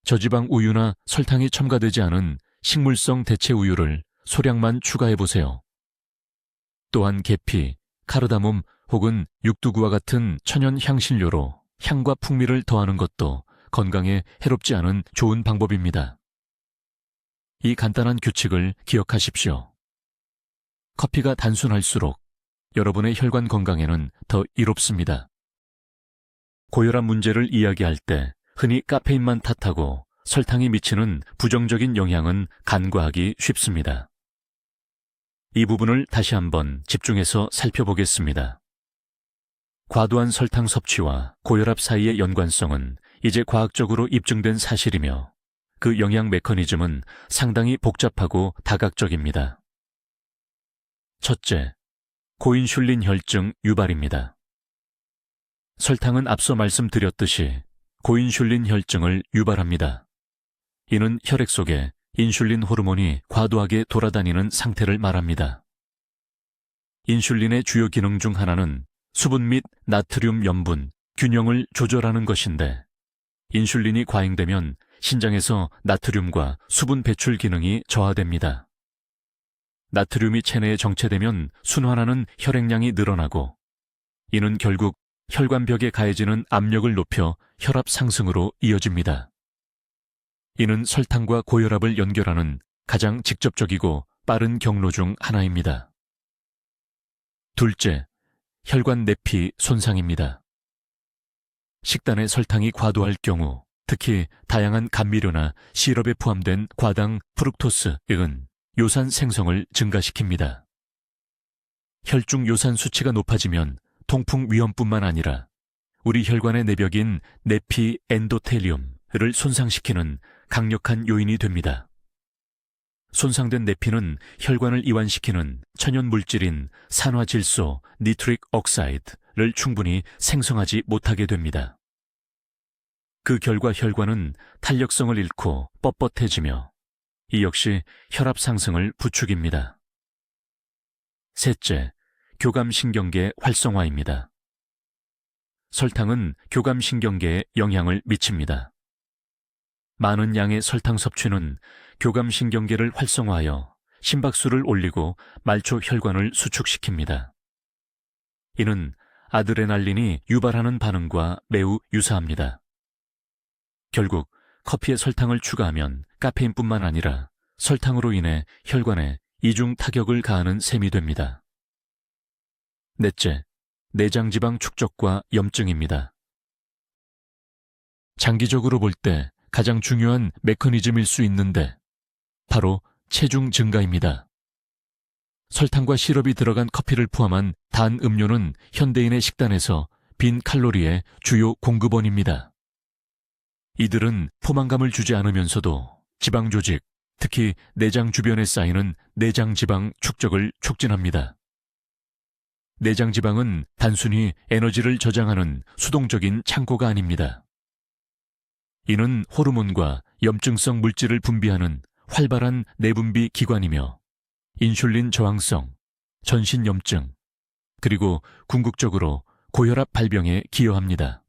저지방 우유나 설탕이 첨가되지 않은 식물성 대체 우유를 소량만 추가해보세요. 또한 계피, 카르다몬 혹은 육두구와 같은 천연 향신료로 향과 풍미를 더하는 것도 건강에 해롭지 않은 좋은 방법입니다. 이 간단한 규칙을 기억하십시오. 커피가 단순할수록 여러분의 혈관 건강에는 더 이롭습니다. 고혈압 문제를 이야기할 때 흔히 카페인만 탓하고 설탕이 미치는 부정적인 영향은 간과하기 쉽습니다. 이 부분을 다시 한번 집중해서 살펴보겠습니다. 과도한 설탕 섭취와 고혈압 사이의 연관성은 이제 과학적으로 입증된 사실이며 그 영향 메커니즘은 상당히 복잡하고 다각적입니다. 첫째, 고인슐린 혈증 유발입니다. 설탕은 앞서 말씀드렸듯이 고인슐린 혈증을 유발합니다. 이는 혈액 속에 인슐린 호르몬이 과도하게 돌아다니는 상태를 말합니다. 인슐린의 주요 기능 중 하나는 수분 및 나트륨 염분, 균형을 조절하는 것인데, 인슐린이 과잉되면 신장에서 나트륨과 수분 배출 기능이 저하됩니다. 나트륨이 체내에 정체되면 순환하는 혈액량이 늘어나고, 이는 결국 혈관벽에 가해지는 압력을 높여 혈압 상승으로 이어집니다. 이는 설탕과 고혈압을 연결하는 가장 직접적이고 빠른 경로 중 하나입니다. 둘째, 혈관 내피 손상입니다. 식단에 설탕이 과도할 경우, 특히 다양한 감미료나 시럽에 포함된 과당 프룩토스은 요산 생성을 증가시킵니다. 혈중 요산 수치가 높아지면 통풍 위험뿐만 아니라 우리 혈관의 내벽인 내피 엔도텔리움을 손상시키는 강력한 요인이 됩니다. 손상된 내피는 혈관을 이완시키는 천연 물질인 산화질소 니트릭 억사이드를 충분히 생성하지 못하게 됩니다. 그 결과 혈관은 탄력성을 잃고 뻣뻣해지며 이 역시 혈압 상승을 부추깁니다. 셋째, 교감신경계 활성화입니다. 설탕은 교감신경계에 영향을 미칩니다. 많은 양의 설탕 섭취는 교감신경계를 활성화하여 심박수를 올리고 말초 혈관을 수축시킵니다. 이는 아드레날린이 유발하는 반응과 매우 유사합니다. 결국 커피에 설탕을 추가하면 카페인뿐만 아니라 설탕으로 인해 혈관에 이중 타격을 가하는 셈이 됩니다. 넷째, 내장지방 축적과 염증입니다. 장기적으로 볼 때 가장 중요한 메커니즘일 수 있는데 바로 체중 증가입니다. 설탕과 시럽이 들어간 커피를 포함한 단 음료는 현대인의 식단에서 빈 칼로리의 주요 공급원입니다. 이들은 포만감을 주지 않으면서도 지방 조직, 특히 내장 주변에 쌓이는 내장지방 축적을 촉진합니다. 내장지방은 단순히 에너지를 저장하는 수동적인 창고가 아닙니다. 이는 호르몬과 염증성 물질을 분비하는 활발한 내분비 기관이며 인슐린 저항성, 전신염증, 그리고 궁극적으로 고혈압 발병에 기여합니다.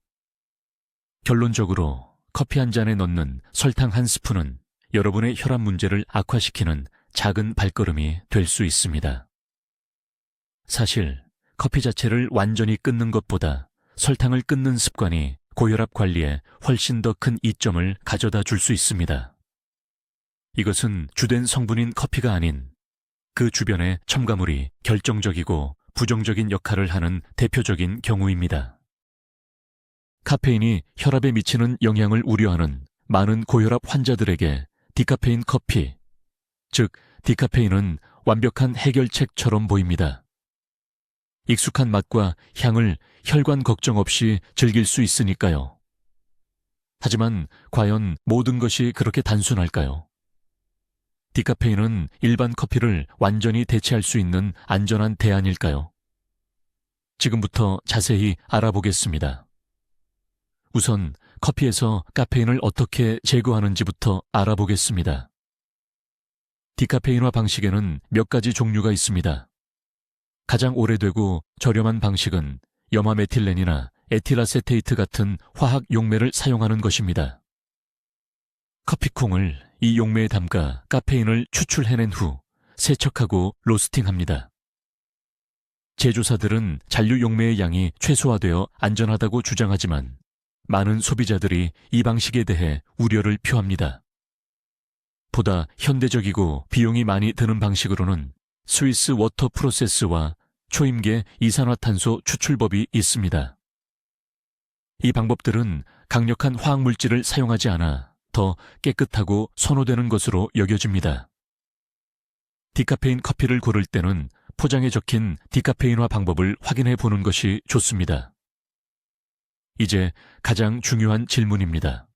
결론적으로 커피 한 잔에 넣는 설탕 한 스푼은 여러분의 혈압 문제를 악화시키는 작은 발걸음이 될 수 있습니다. 사실 커피 자체를 완전히 끊는 것보다 설탕을 끊는 습관이 고혈압 관리에 훨씬 더 큰 이점을 가져다 줄 수 있습니다. 이것은 주된 성분인 커피가 아닌 그 주변의 첨가물이 결정적이고 부정적인 역할을 하는 대표적인 경우입니다. 카페인이 혈압에 미치는 영향을 우려하는 많은 고혈압 환자들에게 디카페인 커피, 즉 디카페인은 완벽한 해결책처럼 보입니다. 익숙한 맛과 향을 혈관 걱정 없이 즐길 수 있으니까요. 하지만 과연 모든 것이 그렇게 단순할까요? 디카페인은 일반 커피를 완전히 대체할 수 있는 안전한 대안일까요? 지금부터 자세히 알아보겠습니다. 우선 커피에서 카페인을 어떻게 제거하는지부터 알아보겠습니다. 디카페인화 방식에는 몇 가지 종류가 있습니다. 가장 오래되고 저렴한 방식은 염화메틸렌이나 에틸아세테이트 같은 화학 용매를 사용하는 것입니다. 커피콩을 이 용매에 담가 카페인을 추출해낸 후 세척하고 로스팅합니다. 제조사들은 잔류 용매의 양이 최소화되어 안전하다고 주장하지만 많은 소비자들이 이 방식에 대해 우려를 표합니다. 보다 현대적이고 비용이 많이 드는 방식으로는 스위스 워터 프로세스와 초임계 이산화탄소 추출법이 있습니다. 이 방법들은 강력한 화학물질을 사용하지 않아 더 깨끗하고 선호되는 것으로 여겨집니다. 디카페인 커피를 고를 때는 포장에 적힌 디카페인화 방법을 확인해 보는 것이 좋습니다. 이제 가장 중요한 질문입니다.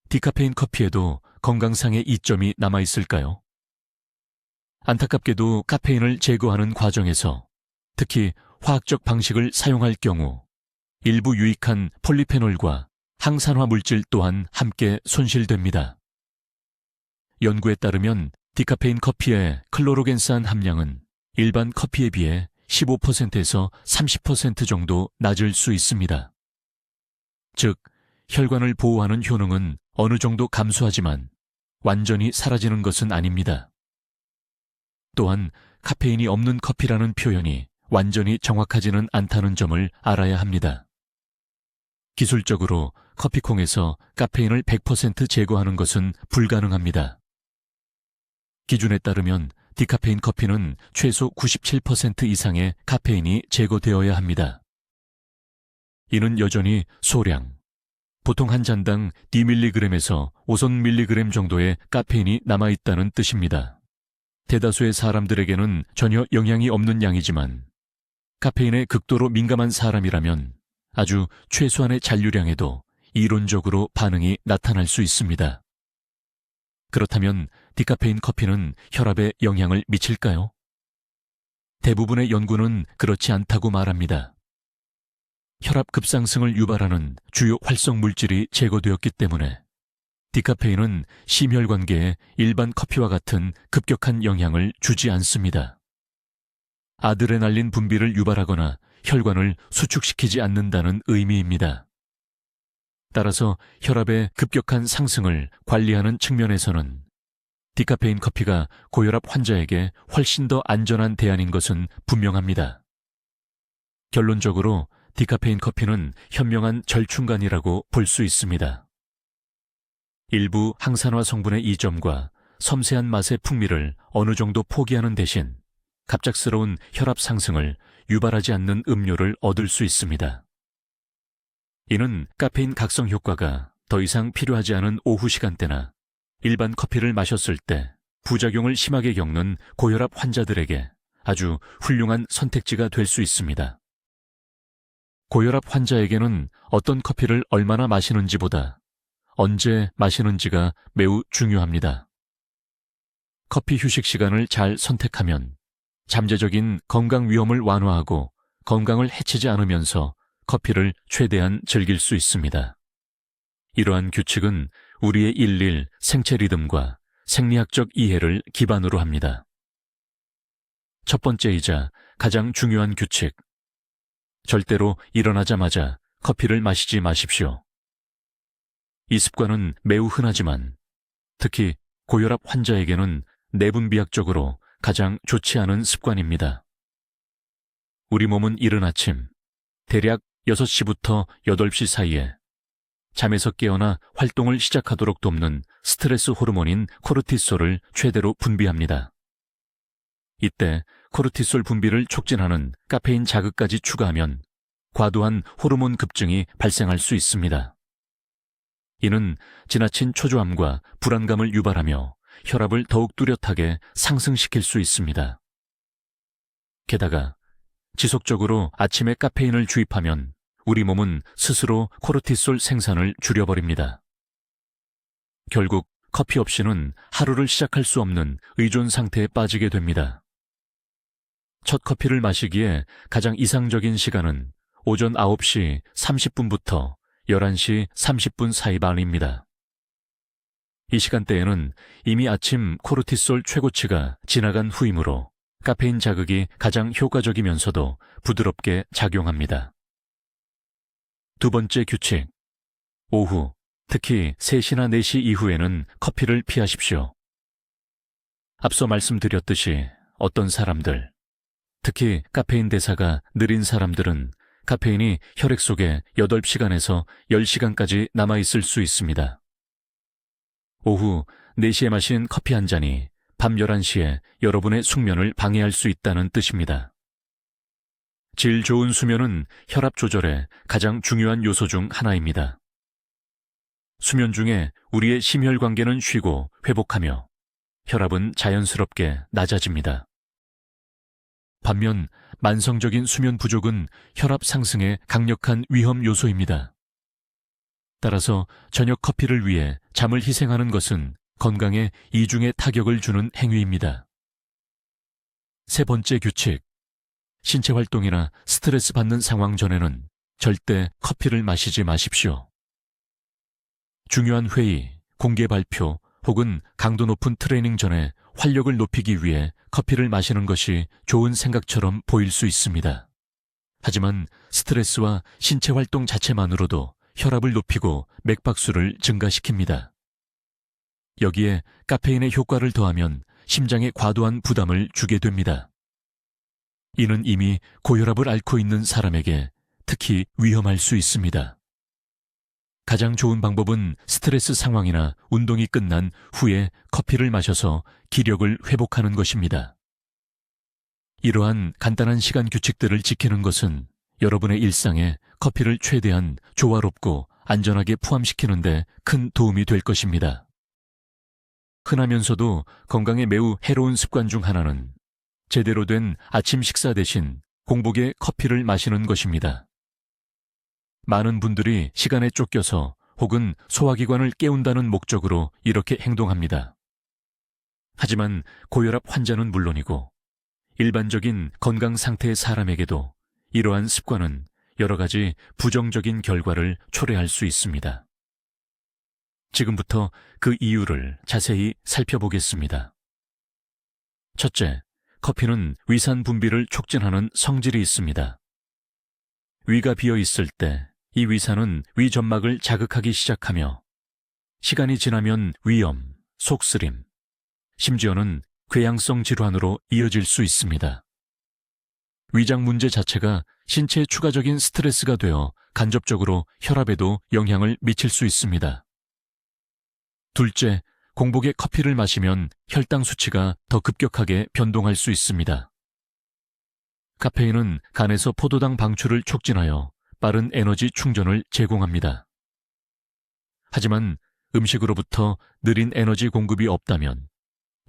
디카페인 커피에도 건강상의 이점이 남아있을까요? 안타깝게도 카페인을 제거하는 과정에서 특히 화학적 방식을 사용할 경우 일부 유익한 폴리페놀과 항산화 물질 또한 함께 손실됩니다. 연구에 따르면 디카페인 커피의 클로로겐산 함량은 일반 커피에 비해 15%에서 30% 정도 낮을 수 있습니다. 즉, 혈관을 보호하는 효능은 어느 정도 감소하지만 완전히 사라지는 것은 아닙니다. 또한 카페인이 없는 커피라는 표현이 완전히 정확하지는 않다는 점을 알아야 합니다. 기술적으로 커피콩에서 카페인을 100% 제거하는 것은 불가능합니다. 기준에 따르면 디카페인 커피는 최소 97% 이상의 카페인이 제거되어야 합니다. 이는 여전히 소량, 보통 한 잔당 Dmg에서 5mg 정도의 카페인이 남아있다는 뜻입니다. 대다수의 사람들에게는 전혀 영향이 없는 양이지만 카페인에 극도로 민감한 사람이라면 아주 최소한의 잔류량에도 이론적으로 반응이 나타날 수 있습니다. 그렇다면 디카페인 커피는 혈압에 영향을 미칠까요? 대부분의 연구는 그렇지 않다고 말합니다. 혈압 급상승을 유발하는 주요 활성 물질이 제거되었기 때문에 디카페인은 심혈관계에 일반 커피와 같은 급격한 영향을 주지 않습니다. 아드레날린 분비를 유발하거나 혈관을 수축시키지 않는다는 의미입니다. 따라서 혈압의 급격한 상승을 관리하는 측면에서는 디카페인 커피가 고혈압 환자에게 훨씬 더 안전한 대안인 것은 분명합니다. 결론적으로 디카페인 커피는 현명한 절충간이라고 볼 수 있습니다. 일부 항산화 성분의 이점과 섬세한 맛의 풍미를 어느 정도 포기하는 대신 갑작스러운 혈압 상승을 유발하지 않는 음료를 얻을 수 있습니다. 이는 카페인 각성 효과가 더 이상 필요하지 않은 오후 시간대나 일반 커피를 마셨을 때 부작용을 심하게 겪는 고혈압 환자들에게 아주 훌륭한 선택지가 될 수 있습니다. 고혈압 환자에게는 어떤 커피를 얼마나 마시는지보다 언제 마시는지가 매우 중요합니다. 커피 휴식 시간을 잘 선택하면 잠재적인 건강 위험을 완화하고 건강을 해치지 않으면서 커피를 최대한 즐길 수 있습니다. 이러한 규칙은 우리의 일일 생체 리듬과 생리학적 이해를 기반으로 합니다. 첫 번째이자 가장 중요한 규칙. 절대로 일어나자마자 커피를 마시지 마십시오. 이 습관은 매우 흔하지만 특히 고혈압 환자에게는 내분비학적으로 가장 좋지 않은 습관입니다. 우리 몸은 이른 아침, 대략 6시부터 8시 사이에 잠에서 깨어나 활동을 시작하도록 돕는 스트레스 호르몬인 코르티솔을 최대로 분비합니다. 이때 코르티솔 분비를 촉진하는 카페인 자극까지 추가하면 과도한 호르몬 급증이 발생할 수 있습니다. 이는 지나친 초조함과 불안감을 유발하며 혈압을 더욱 뚜렷하게 상승시킬 수 있습니다. 게다가 지속적으로 아침에 카페인을 주입하면 우리 몸은 스스로 코르티솔 생산을 줄여버립니다. 결국 커피 없이는 하루를 시작할 수 없는 의존 상태에 빠지게 됩니다. 첫 커피를 마시기에 가장 이상적인 시간은 오전 9시 30분부터 11시 30분 사이 반입니다. 이 시간대에는 이미 아침 코르티솔 최고치가 지나간 후이므로 카페인 자극이 가장 효과적이면서도 부드럽게 작용합니다. 두 번째 규칙. 오후, 특히 3시나 4시 이후에는 커피를 피하십시오. 앞서 말씀드렸듯이 어떤 사람들, 특히 카페인 대사가 느린 사람들은 카페인이 혈액 속에 8시간에서 10시간까지 남아있을 수 있습니다. 오후 4시에 마신 커피 한 잔이 밤 11시에 여러분의 숙면을 방해할 수 있다는 뜻입니다. 질 좋은 수면은 혈압 조절에 가장 중요한 요소 중 하나입니다. 수면 중에 우리의 심혈관계는 쉬고 회복하며 혈압은 자연스럽게 낮아집니다. 반면 만성적인 수면 부족은 혈압 상승의 강력한 위험 요소입니다. 따라서 저녁 커피를 위해 잠을 희생하는 것은 건강에 이중의 타격을 주는 행위입니다. 세 번째 규칙. 신체 활동이나 스트레스 받는 상황 전에는 절대 커피를 마시지 마십시오. 중요한 회의, 공개 발표 혹은 강도 높은 트레이닝 전에 활력을 높이기 위해 커피를 마시는 것이 좋은 생각처럼 보일 수 있습니다. 하지만 스트레스와 신체 활동 자체만으로도 혈압을 높이고 맥박수를 증가시킵니다. 여기에 카페인의 효과를 더하면 심장에 과도한 부담을 주게 됩니다. 이는 이미 고혈압을 앓고 있는 사람에게 특히 위험할 수 있습니다. 가장 좋은 방법은 스트레스 상황이나 운동이 끝난 후에 커피를 마셔서 기력을 회복하는 것입니다. 이러한 간단한 시간 규칙들을 지키는 것은 여러분의 일상에 커피를 최대한 조화롭고 안전하게 포함시키는 데 큰 도움이 될 것입니다. 흔하면서도 건강에 매우 해로운 습관 중 하나는 제대로 된 아침 식사 대신 공복에 커피를 마시는 것입니다. 많은 분들이 시간에 쫓겨서 혹은 소화기관을 깨운다는 목적으로 이렇게 행동합니다. 하지만 고혈압 환자는 물론이고 일반적인 건강 상태의 사람에게도 이러한 습관은 여러 가지 부정적인 결과를 초래할 수 있습니다. 지금부터 그 이유를 자세히 살펴보겠습니다. 첫째, 커피는 위산 분비를 촉진하는 성질이 있습니다. 위가 비어 있을 때 이 위산은 위 점막을 자극하기 시작하며 시간이 지나면 위염, 속쓰림, 심지어는 궤양성 질환으로 이어질 수 있습니다. 위장 문제 자체가 신체에 추가적인 스트레스가 되어 간접적으로 혈압에도 영향을 미칠 수 있습니다. 둘째, 공복에 커피를 마시면 혈당 수치가 더 급격하게 변동할 수 있습니다. 카페인은 간에서 포도당 방출을 촉진하여 빠른 에너지 충전을 제공합니다. 하지만 음식으로부터 느린 에너지 공급이 없다면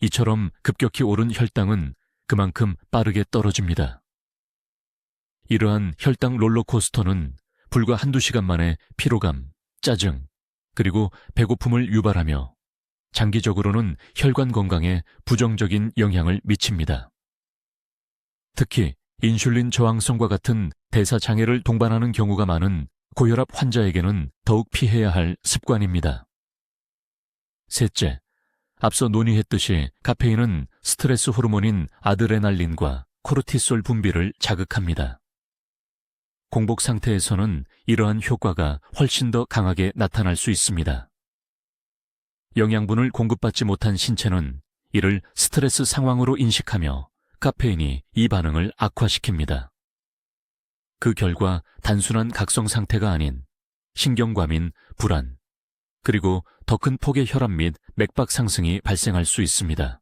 이처럼 급격히 오른 혈당은 그만큼 빠르게 떨어집니다. 이러한 혈당 롤러코스터는 불과 한두 시간 만에 피로감, 짜증, 그리고 배고픔을 유발하며 장기적으로는 혈관 건강에 부정적인 영향을 미칩니다. 특히 인슐린 저항성과 같은 대사장애를 동반하는 경우가 많은 고혈압 환자에게는 더욱 피해야 할 습관입니다. 셋째, 앞서 논의했듯이 카페인은 스트레스 호르몬인 아드레날린과 코르티솔 분비를 자극합니다. 공복 상태에서는 이러한 효과가 훨씬 더 강하게 나타날 수 있습니다. 영양분을 공급받지 못한 신체는 이를 스트레스 상황으로 인식하며 카페인이 이 반응을 악화시킵니다. 그 결과 단순한 각성 상태가 아닌 신경과민, 불안, 그리고 더 큰 폭의 혈압 및 맥박 상승이 발생할 수 있습니다.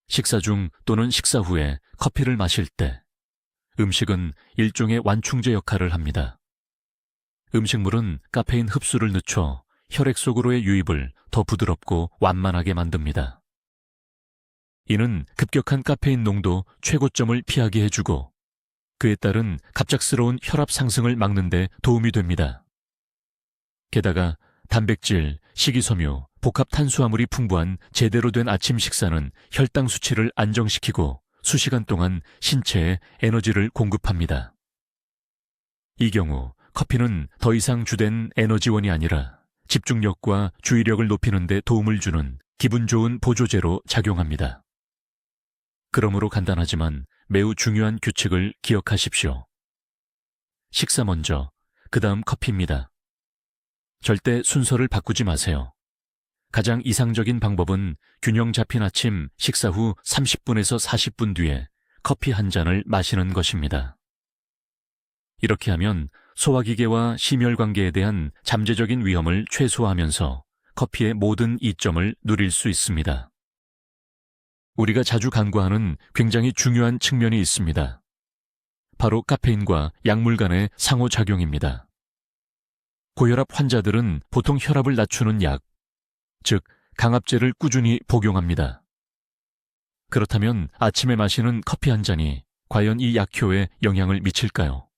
식사 중 또는 식사 후에 커피를 마실 때 음식은 일종의 완충제 역할을 합니다. 음식물은 카페인 흡수를 늦춰 혈액 속으로의 유입을 더 부드럽고 완만하게 만듭니다. 이는 급격한 카페인 농도 최고점을 피하게 해주고 그에 따른 갑작스러운 혈압 상승을 막는 데 도움이 됩니다. 게다가 단백질, 식이섬유, 복합 탄수화물이 풍부한 제대로 된 아침 식사는 혈당 수치를 안정시키고 수시간 동안 신체에 에너지를 공급합니다. 이 경우 커피는 더 이상 주된 에너지원이 아니라 집중력과 주의력을 높이는 데 도움을 주는 기분 좋은 보조제로 작용합니다. 그러므로 간단하지만 매우 중요한 규칙을 기억하십시오. 식사 먼저, 그 다음 커피입니다. 절대 순서를 바꾸지 마세요. 가장 이상적인 방법은 균형 잡힌 아침 식사 후 30분에서 40분 뒤에 커피 한 잔을 마시는 것입니다. 이렇게 하면 소화기계와 심혈관계에 대한 잠재적인 위험을 최소화하면서 커피의 모든 이점을 누릴 수 있습니다. 우리가 자주 간과하는 굉장히 중요한 측면이 있습니다. 바로 카페인과 약물 간의 상호작용입니다. 고혈압 환자들은 보통 혈압을 낮추는 약, 즉 강압제를 꾸준히 복용합니다. 그렇다면 아침에 마시는 커피 한 잔이 과연 이 약효에 영향을 미칠까요?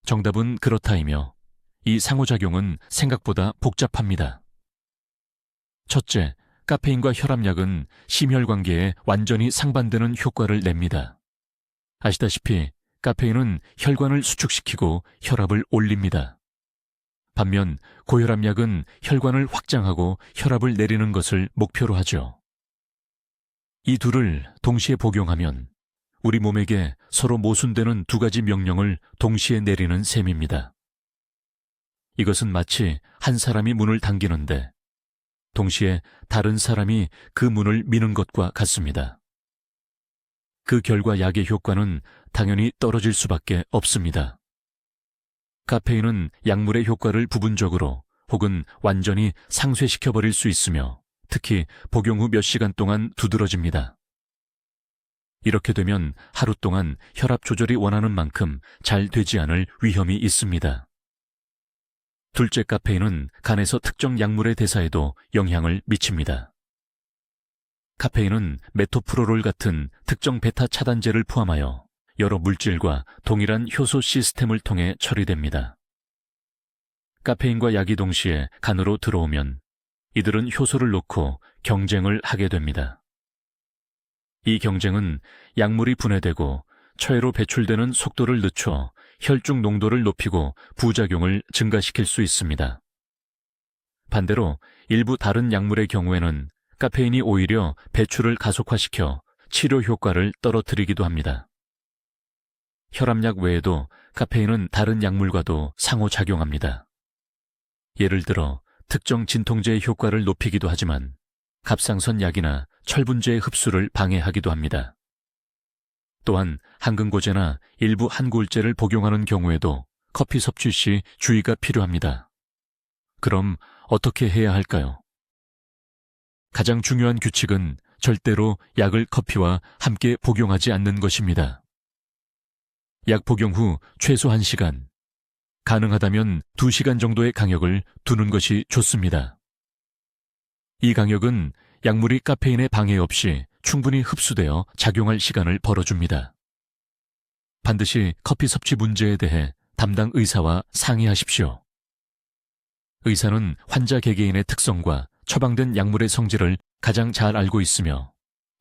정답은 그렇다이며 이 상호작용은 생각보다 복잡합니다. 첫째, 카페인과 혈압약은 심혈관계에 완전히 상반되는 효과를 냅니다. 아시다시피 카페인은 혈관을 수축시키고 혈압을 올립니다. 반면 고혈압약은 혈관을 확장하고 혈압을 내리는 것을 목표로 하죠. 이 둘을 동시에 복용하면 우리 몸에게 서로 모순되는 두 가지 명령을 동시에 내리는 셈입니다. 이것은 마치 한 사람이 문을 당기는데 동시에 다른 사람이 그 문을 미는 것과 같습니다. 그 결과 약의 효과는 당연히 떨어질 수밖에 없습니다. 카페인은 약물의 효과를 부분적으로 혹은 완전히 상쇄시켜버릴 수 있으며 특히 복용 후 몇 시간 동안 두드러집니다. 이렇게 되면 하루 동안 혈압 조절이 원하는 만큼 잘 되지 않을 위험이 있습니다. 둘째, 카페인은 간에서 특정 약물의 대사에도 영향을 미칩니다. 카페인은 메토프로롤 같은 특정 베타 차단제를 포함하여 여러 물질과 동일한 효소 시스템을 통해 처리됩니다. 카페인과 약이 동시에 간으로 들어오면 이들은 효소를 놓고 경쟁을 하게 됩니다. 이 경쟁은 약물이 분해되고 처해로 배출되는 속도를 늦춰 혈중 농도를 높이고 부작용을 증가시킬 수 있습니다. 반대로 일부 다른 약물의 경우에는 카페인이 오히려 배출을 가속화시켜 치료 효과를 떨어뜨리기도 합니다. 혈압약 외에도 카페인은 다른 약물과도 상호작용합니다. 예를 들어 특정 진통제의 효과를 높이기도 하지만 갑상선 약이나 철분제의 흡수를 방해하기도 합니다. 또한 항근고제나 일부 한골제를 복용하는 경우에도 커피 섭취 시 주의가 필요합니다. 그럼 어떻게 해야 할까요? 가장 중요한 규칙은 절대로 약을 커피와 함께 복용하지 않는 것입니다. 약 복용 후 최소 1시간, 가능하다면 2시간 정도의 강역을 두는 것이 좋습니다. 이 강역은 약물이 카페인에 방해 없이 충분히 흡수되어 작용할 시간을 벌어줍니다. 반드시 커피 섭취 문제에 대해 담당 의사와 상의하십시오. 의사는 환자 개개인의 특성과 처방된 약물의 성질을 가장 잘 알고 있으며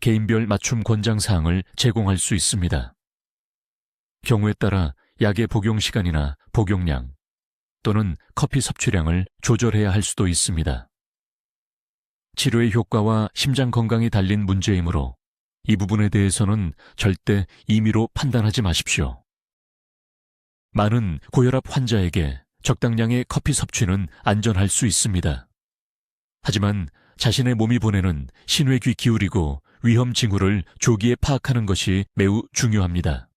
개인별 맞춤 권장사항을 제공할 수 있습니다. 경우에 따라 약의 복용 시간이나 복용량 또는 커피 섭취량을 조절해야 할 수도 있습니다. 치료의 효과와 심장 건강이 달린 문제이므로 이 부분에 대해서는 절대 임의로 판단하지 마십시오. 많은 고혈압 환자에게 적당량의 커피 섭취는 안전할 수 있습니다. 하지만 자신의 몸이 보내는 신호에 귀 기울이고 위험 징후를 조기에 파악하는 것이 매우 중요합니다.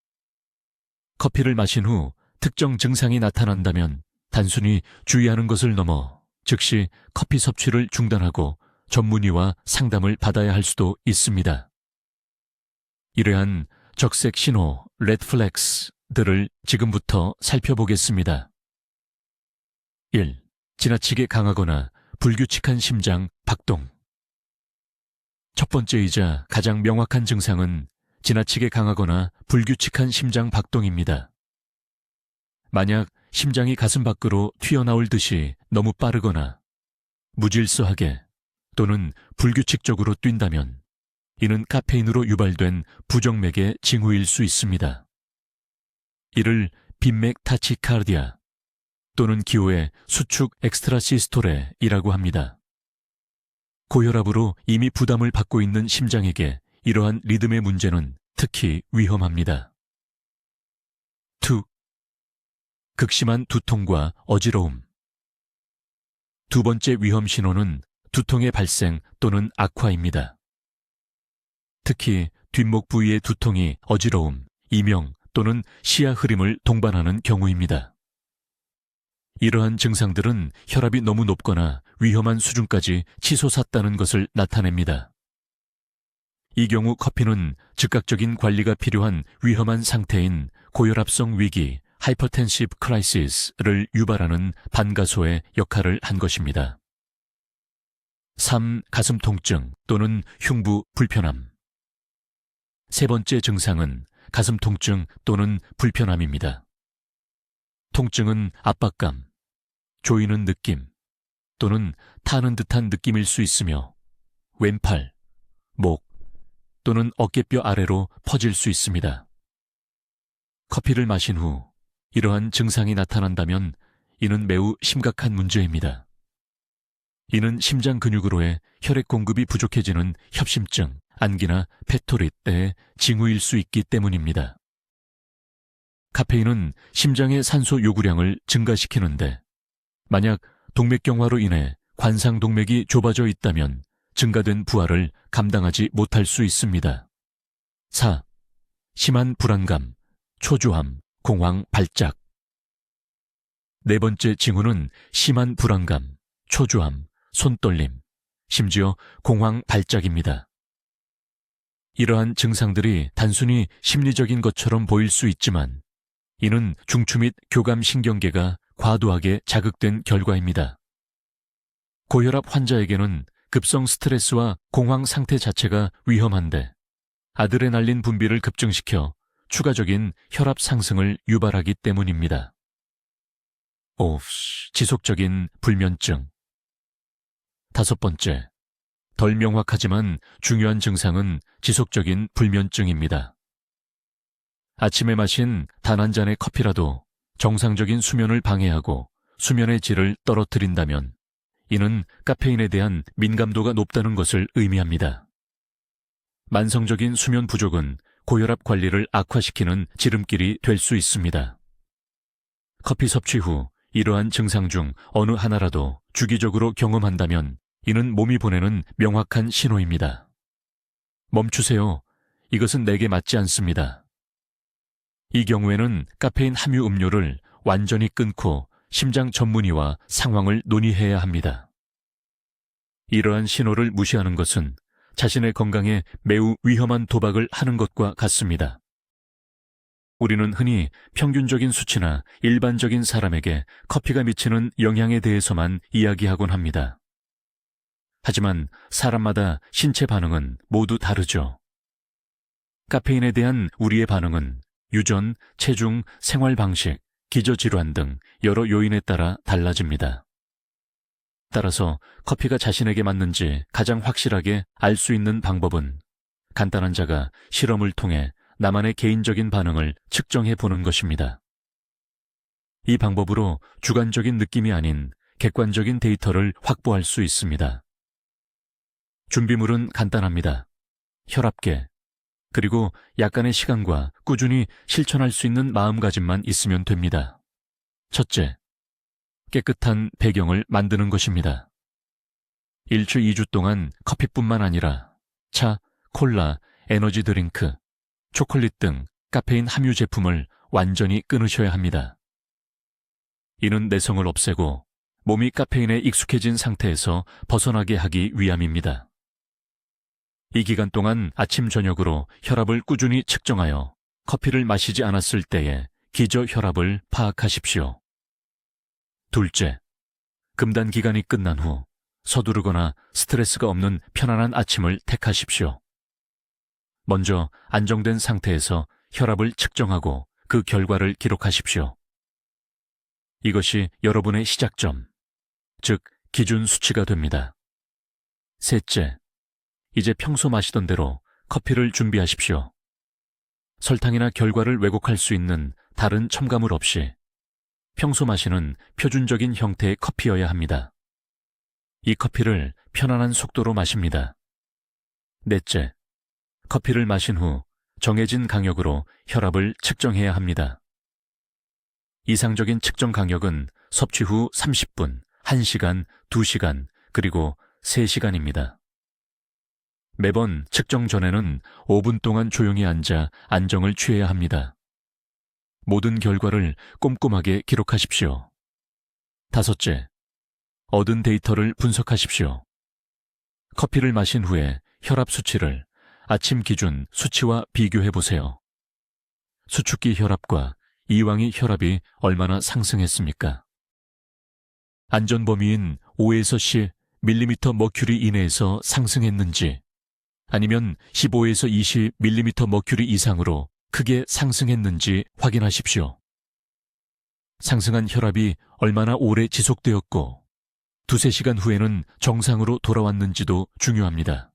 커피를 마신 후 특정 증상이 나타난다면 단순히 주의하는 것을 넘어 즉시 커피 섭취를 중단하고 전문의와 상담을 받아야 할 수도 있습니다. 이러한 적색 신호, 레드 플렉스들을 지금부터 살펴보겠습니다. 1. 지나치게 강하거나 불규칙한 심장 박동. 첫 번째이자 가장 명확한 증상은 지나치게 강하거나 불규칙한 심장 박동입니다. 만약 심장이 가슴 밖으로 튀어나올 듯이 너무 빠르거나 무질서하게 또는 불규칙적으로 뛴다면 이는 카페인으로 유발된 부정맥의 징후일 수 있습니다. 이를 빈맥 타치카르디아 또는 기호의 수축 엑스트라시스톨레이라고 합니다. 고혈압으로 이미 부담을 받고 있는 심장에게 이러한 리듬의 문제는 특히 위험합니다. 2. 극심한 두통과 어지러움. 두 번째 위험 신호는 두통의 발생 또는 악화입니다. 특히 뒷목 부위의 두통이 어지러움, 이명 또는 시야 흐림을 동반하는 경우입니다. 이러한 증상들은 혈압이 너무 높거나 위험한 수준까지 치솟았다는 것을 나타냅니다. 이 경우 커피는 즉각적인 관리가 필요한 위험한 상태인 고혈압성 위기, 하이퍼텐시브 크라이시스를 유발하는 반가소의 역할을 한 것입니다. 3. 가슴 통증 또는 흉부 불편함. 세 번째 증상은 가슴 통증 또는 불편함입니다. 통증은 압박감, 조이는 느낌 또는 타는 듯한 느낌일 수 있으며 왼팔, 목 또는 어깨뼈 아래로 퍼질 수 있습니다. 커피를 마신 후 이러한 증상이 나타난다면 이는 매우 심각한 문제입니다. 이는 심장 근육으로의 혈액 공급이 부족해지는 협심증, 안기나 페토릿 때의 징후일 수 있기 때문입니다. 카페인은 심장의 산소 요구량을 증가시키는데 만약 동맥경화로 인해 관상동맥이 좁아져 있다면 증가된 부하를 감당하지 못할 수 있습니다. 4. 심한 불안감, 초조함, 공황 발작. 네 번째 징후는 심한 불안감, 초조함, 손떨림, 심지어 공황 발작입니다. 이러한 증상들이 단순히 심리적인 것처럼 보일 수 있지만 이는 중추 및 교감신경계가 과도하게 자극된 결과입니다. 고혈압 환자에게는 급성 스트레스와 공황 상태 자체가 위험한데 아드레날린 분비를 급증시켜 추가적인 혈압 상승을 유발하기 때문입니다. 5. 지속적인 불면증. 다섯 번째, 덜 명확하지만 중요한 증상은 지속적인 불면증입니다. 아침에 마신 단 한 잔의 커피라도 정상적인 수면을 방해하고 수면의 질을 떨어뜨린다면 이는 카페인에 대한 민감도가 높다는 것을 의미합니다. 만성적인 수면 부족은 고혈압 관리를 악화시키는 지름길이 될 수 있습니다. 커피 섭취 후 이러한 증상 중 어느 하나라도 주기적으로 경험한다면 이는 몸이 보내는 명확한 신호입니다. 멈추세요. 이것은 내게 맞지 않습니다. 이 경우에는 카페인 함유 음료를 완전히 끊고 심장 전문의와 상황을 논의해야 합니다. 이러한 신호를 무시하는 것은 자신의 건강에 매우 위험한 도박을 하는 것과 같습니다. 우리는 흔히 평균적인 수치나 일반적인 사람에게 커피가 미치는 영향에 대해서만 이야기하곤 합니다. 하지만 사람마다 신체 반응은 모두 다르죠. 카페인에 대한 우리의 반응은 유전, 체중, 생활 방식, 기저질환 등 여러 요인에 따라 달라집니다. 따라서 커피가 자신에게 맞는지 가장 확실하게 알 수 있는 방법은 간단한 자가 실험을 통해 나만의 개인적인 반응을 측정해 보는 것입니다. 이 방법으로 주관적인 느낌이 아닌 객관적인 데이터를 확보할 수 있습니다. 준비물은 간단합니다. 혈압계, 그리고 약간의 시간과 꾸준히 실천할 수 있는 마음가짐만 있으면 됩니다. 첫째, 깨끗한 배경을 만드는 것입니다. 1주 2주 동안 커피뿐만 아니라 차, 콜라, 에너지 드링크, 초콜릿 등 카페인 함유 제품을 완전히 끊으셔야 합니다. 이는 내성을 없애고 몸이 카페인에 익숙해진 상태에서 벗어나게 하기 위함입니다. 이 기간 동안 아침 저녁으로 혈압을 꾸준히 측정하여 커피를 마시지 않았을 때의 기저 혈압을 파악하십시오. 둘째, 금단 기간이 끝난 후 서두르거나 스트레스가 없는 편안한 아침을 택하십시오. 먼저 안정된 상태에서 혈압을 측정하고 그 결과를 기록하십시오. 이것이 여러분의 시작점, 즉 기준 수치가 됩니다. 셋째, 이제 평소 마시던 대로 커피를 준비하십시오. 설탕이나 결과를 왜곡할 수 있는 다른 첨가물 없이 평소 마시는 표준적인 형태의 커피여야 합니다. 이 커피를 편안한 속도로 마십니다. 넷째, 커피를 마신 후 정해진 강역으로 혈압을 측정해야 합니다. 이상적인 측정 강역은 섭취 후 30분, 1시간, 2시간, 그리고 3시간입니다. 매번 측정 전에는 5분 동안 조용히 앉아 안정을 취해야 합니다. 모든 결과를 꼼꼼하게 기록하십시오. 다섯째, 얻은 데이터를 분석하십시오. 커피를 마신 후에 혈압 수치를 아침 기준 수치와 비교해보세요. 수축기 혈압과 이왕이 혈압이 얼마나 상승했습니까? 안전 범위인 5에서 10mm 머큐리 이내에서 상승했는지 아니면 15에서 20mm 머큐리 이상으로 크게 상승했는지 확인하십시오. 상승한 혈압이 얼마나 오래 지속되었고 2-3시간 후에는 정상으로 돌아왔는지도 중요합니다.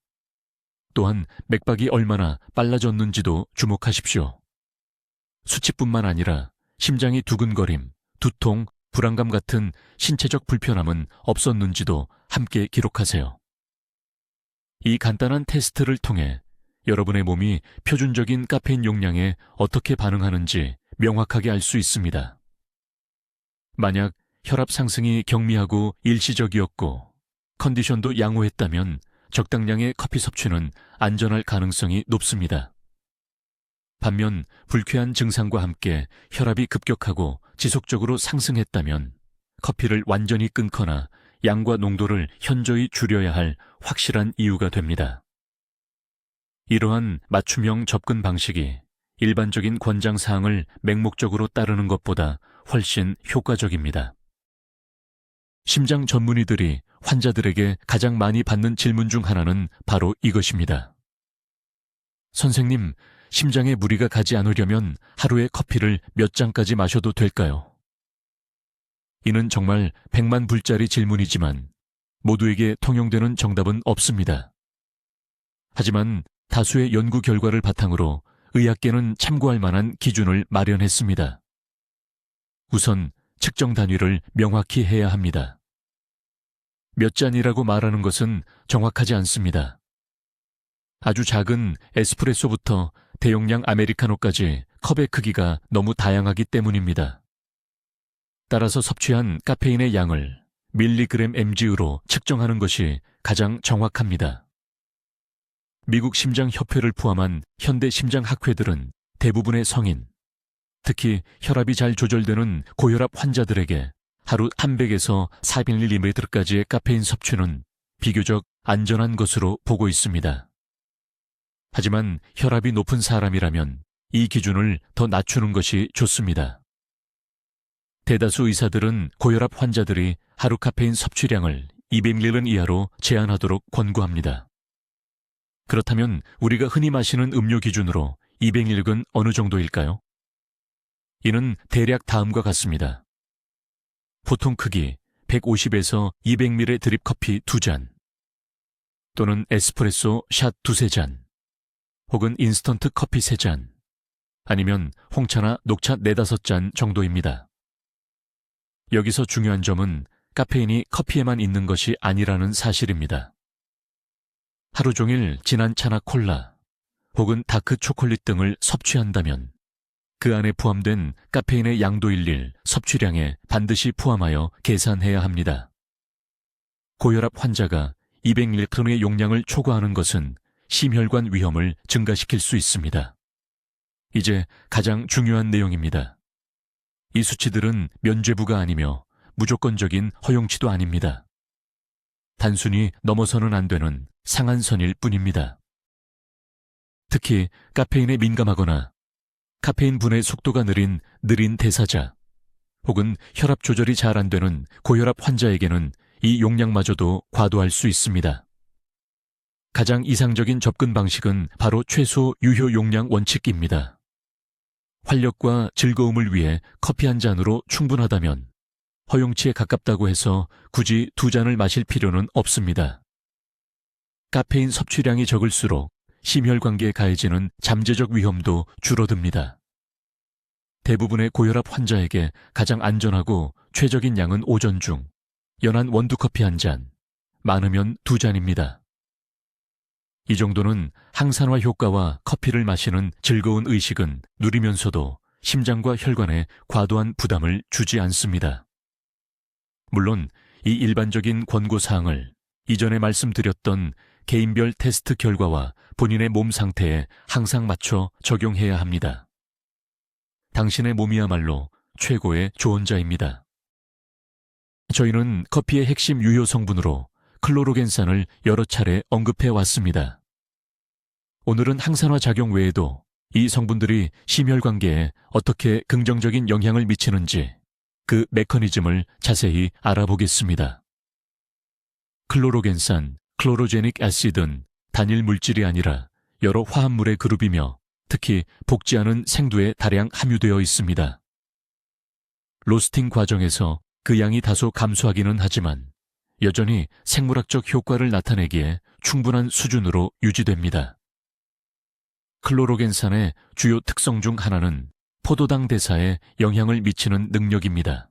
또한 맥박이 얼마나 빨라졌는지도 주목하십시오. 수치뿐만 아니라 심장이 두근거림, 두통, 불안감 같은 신체적 불편함은 없었는지도 함께 기록하세요. 이 간단한 테스트를 통해 여러분의 몸이 표준적인 카페인 용량에 어떻게 반응하는지 명확하게 알 수 있습니다. 만약 혈압 상승이 경미하고 일시적이었고 컨디션도 양호했다면 적당량의 커피 섭취는 안전할 가능성이 높습니다. 반면 불쾌한 증상과 함께 혈압이 급격하고 지속적으로 상승했다면 커피를 완전히 끊거나 양과 농도를 현저히 줄여야 할 확실한 이유가 됩니다. 이러한 맞춤형 접근 방식이 일반적인 권장사항을 맹목적으로 따르는 것보다 훨씬 효과적입니다. 심장 전문의들이 환자들에게 가장 많이 받는 질문 중 하나는 바로 이것입니다. 선생님, 심장에 무리가 가지 않으려면 하루에 커피를 몇 잔까지 마셔도 될까요? 이는 정말 100만 불짜리 질문이지만 모두에게 통용되는 정답은 없습니다. 하지만 다수의 연구 결과를 바탕으로 의학계는 참고할 만한 기준을 마련했습니다. 우선 측정 단위를 명확히 해야 합니다. 몇 잔이라고 말하는 것은 정확하지 않습니다. 아주 작은 에스프레소부터 대용량 아메리카노까지 컵의 크기가 너무 다양하기 때문입니다. 따라서 섭취한 카페인의 양을 밀리그램 mg으로 측정하는 것이 가장 정확합니다. 미국 심장협회를 포함한 현대 심장학회들은 대부분의 성인, 특히 혈압이 잘 조절되는 고혈압 환자들에게 하루 300에서 400ml까지의 카페인 섭취는 비교적 안전한 것으로 보고 있습니다. 하지만 혈압이 높은 사람이라면 이 기준을 더 낮추는 것이 좋습니다. 대다수 의사들은 고혈압 환자들이 하루 카페인 섭취량을 200ml 이하로 제한하도록 권고합니다. 그렇다면 우리가 흔히 마시는 음료 기준으로 200ml은 어느 정도일까요? 이는 대략 다음과 같습니다. 보통 크기 150에서 200ml 드립 커피 2잔, 또는 에스프레소 샷 2-3잔, 혹은 인스턴트 커피 3잔, 아니면 홍차나 녹차 4-5잔 정도입니다. 여기서 중요한 점은 카페인이 커피에만 있는 것이 아니라는 사실입니다. 하루 종일 진한 차나 콜라, 혹은 다크 초콜릿 등을 섭취한다면 그 안에 포함된 카페인의 양도 일일 섭취량에 반드시 포함하여 계산해야 합니다. 고혈압 환자가 200ml의 용량을 초과하는 것은 심혈관 위험을 증가시킬 수 있습니다. 이제 가장 중요한 내용입니다. 이 수치들은 면죄부가 아니며 무조건적인 허용치도 아닙니다. 단순히 넘어서는 안 되는 상한선일 뿐입니다. 특히 카페인에 민감하거나 카페인 분해 속도가 느린 대사자, 혹은 혈압 조절이 잘 안 되는 고혈압 환자에게는 이 용량마저도 과도할 수 있습니다. 가장 이상적인 접근 방식은 바로 최소 유효 용량 원칙입니다. 활력과 즐거움을 위해 커피 한 잔으로 충분하다면 허용치에 가깝다고 해서 굳이 2잔을 마실 필요는 없습니다. 카페인 섭취량이 적을수록 심혈관계에 가해지는 잠재적 위험도 줄어듭니다. 대부분의 고혈압 환자에게 가장 안전하고 최적인 양은 오전 중 연한 원두커피 한 잔, 많으면 2잔입니다. 이 정도는 항산화 효과와 커피를 마시는 즐거운 의식은 누리면서도 심장과 혈관에 과도한 부담을 주지 않습니다. 물론 이 일반적인 권고사항을 이전에 말씀드렸던 개인별 테스트 결과와 본인의 몸 상태에 항상 맞춰 적용해야 합니다. 당신의 몸이야말로 최고의 조언자입니다. 저희는 커피의 핵심 유효 성분으로 클로로겐산을 여러 차례 언급해 왔습니다. 오늘은 항산화 작용 외에도 이 성분들이 심혈관계에 어떻게 긍정적인 영향을 미치는지 그 메커니즘을 자세히 알아보겠습니다. 클로로겐산, 클로로제닉 애시드는 단일 물질이 아니라 여러 화합물의 그룹이며 특히 복제하는 생두에 다량 함유되어 있습니다. 로스팅 과정에서 그 양이 다소 감소하기는 하지만 여전히 생물학적 효과를 나타내기에 충분한 수준으로 유지됩니다. 클로로겐산의 주요 특성 중 하나는 포도당 대사에 영향을 미치는 능력입니다.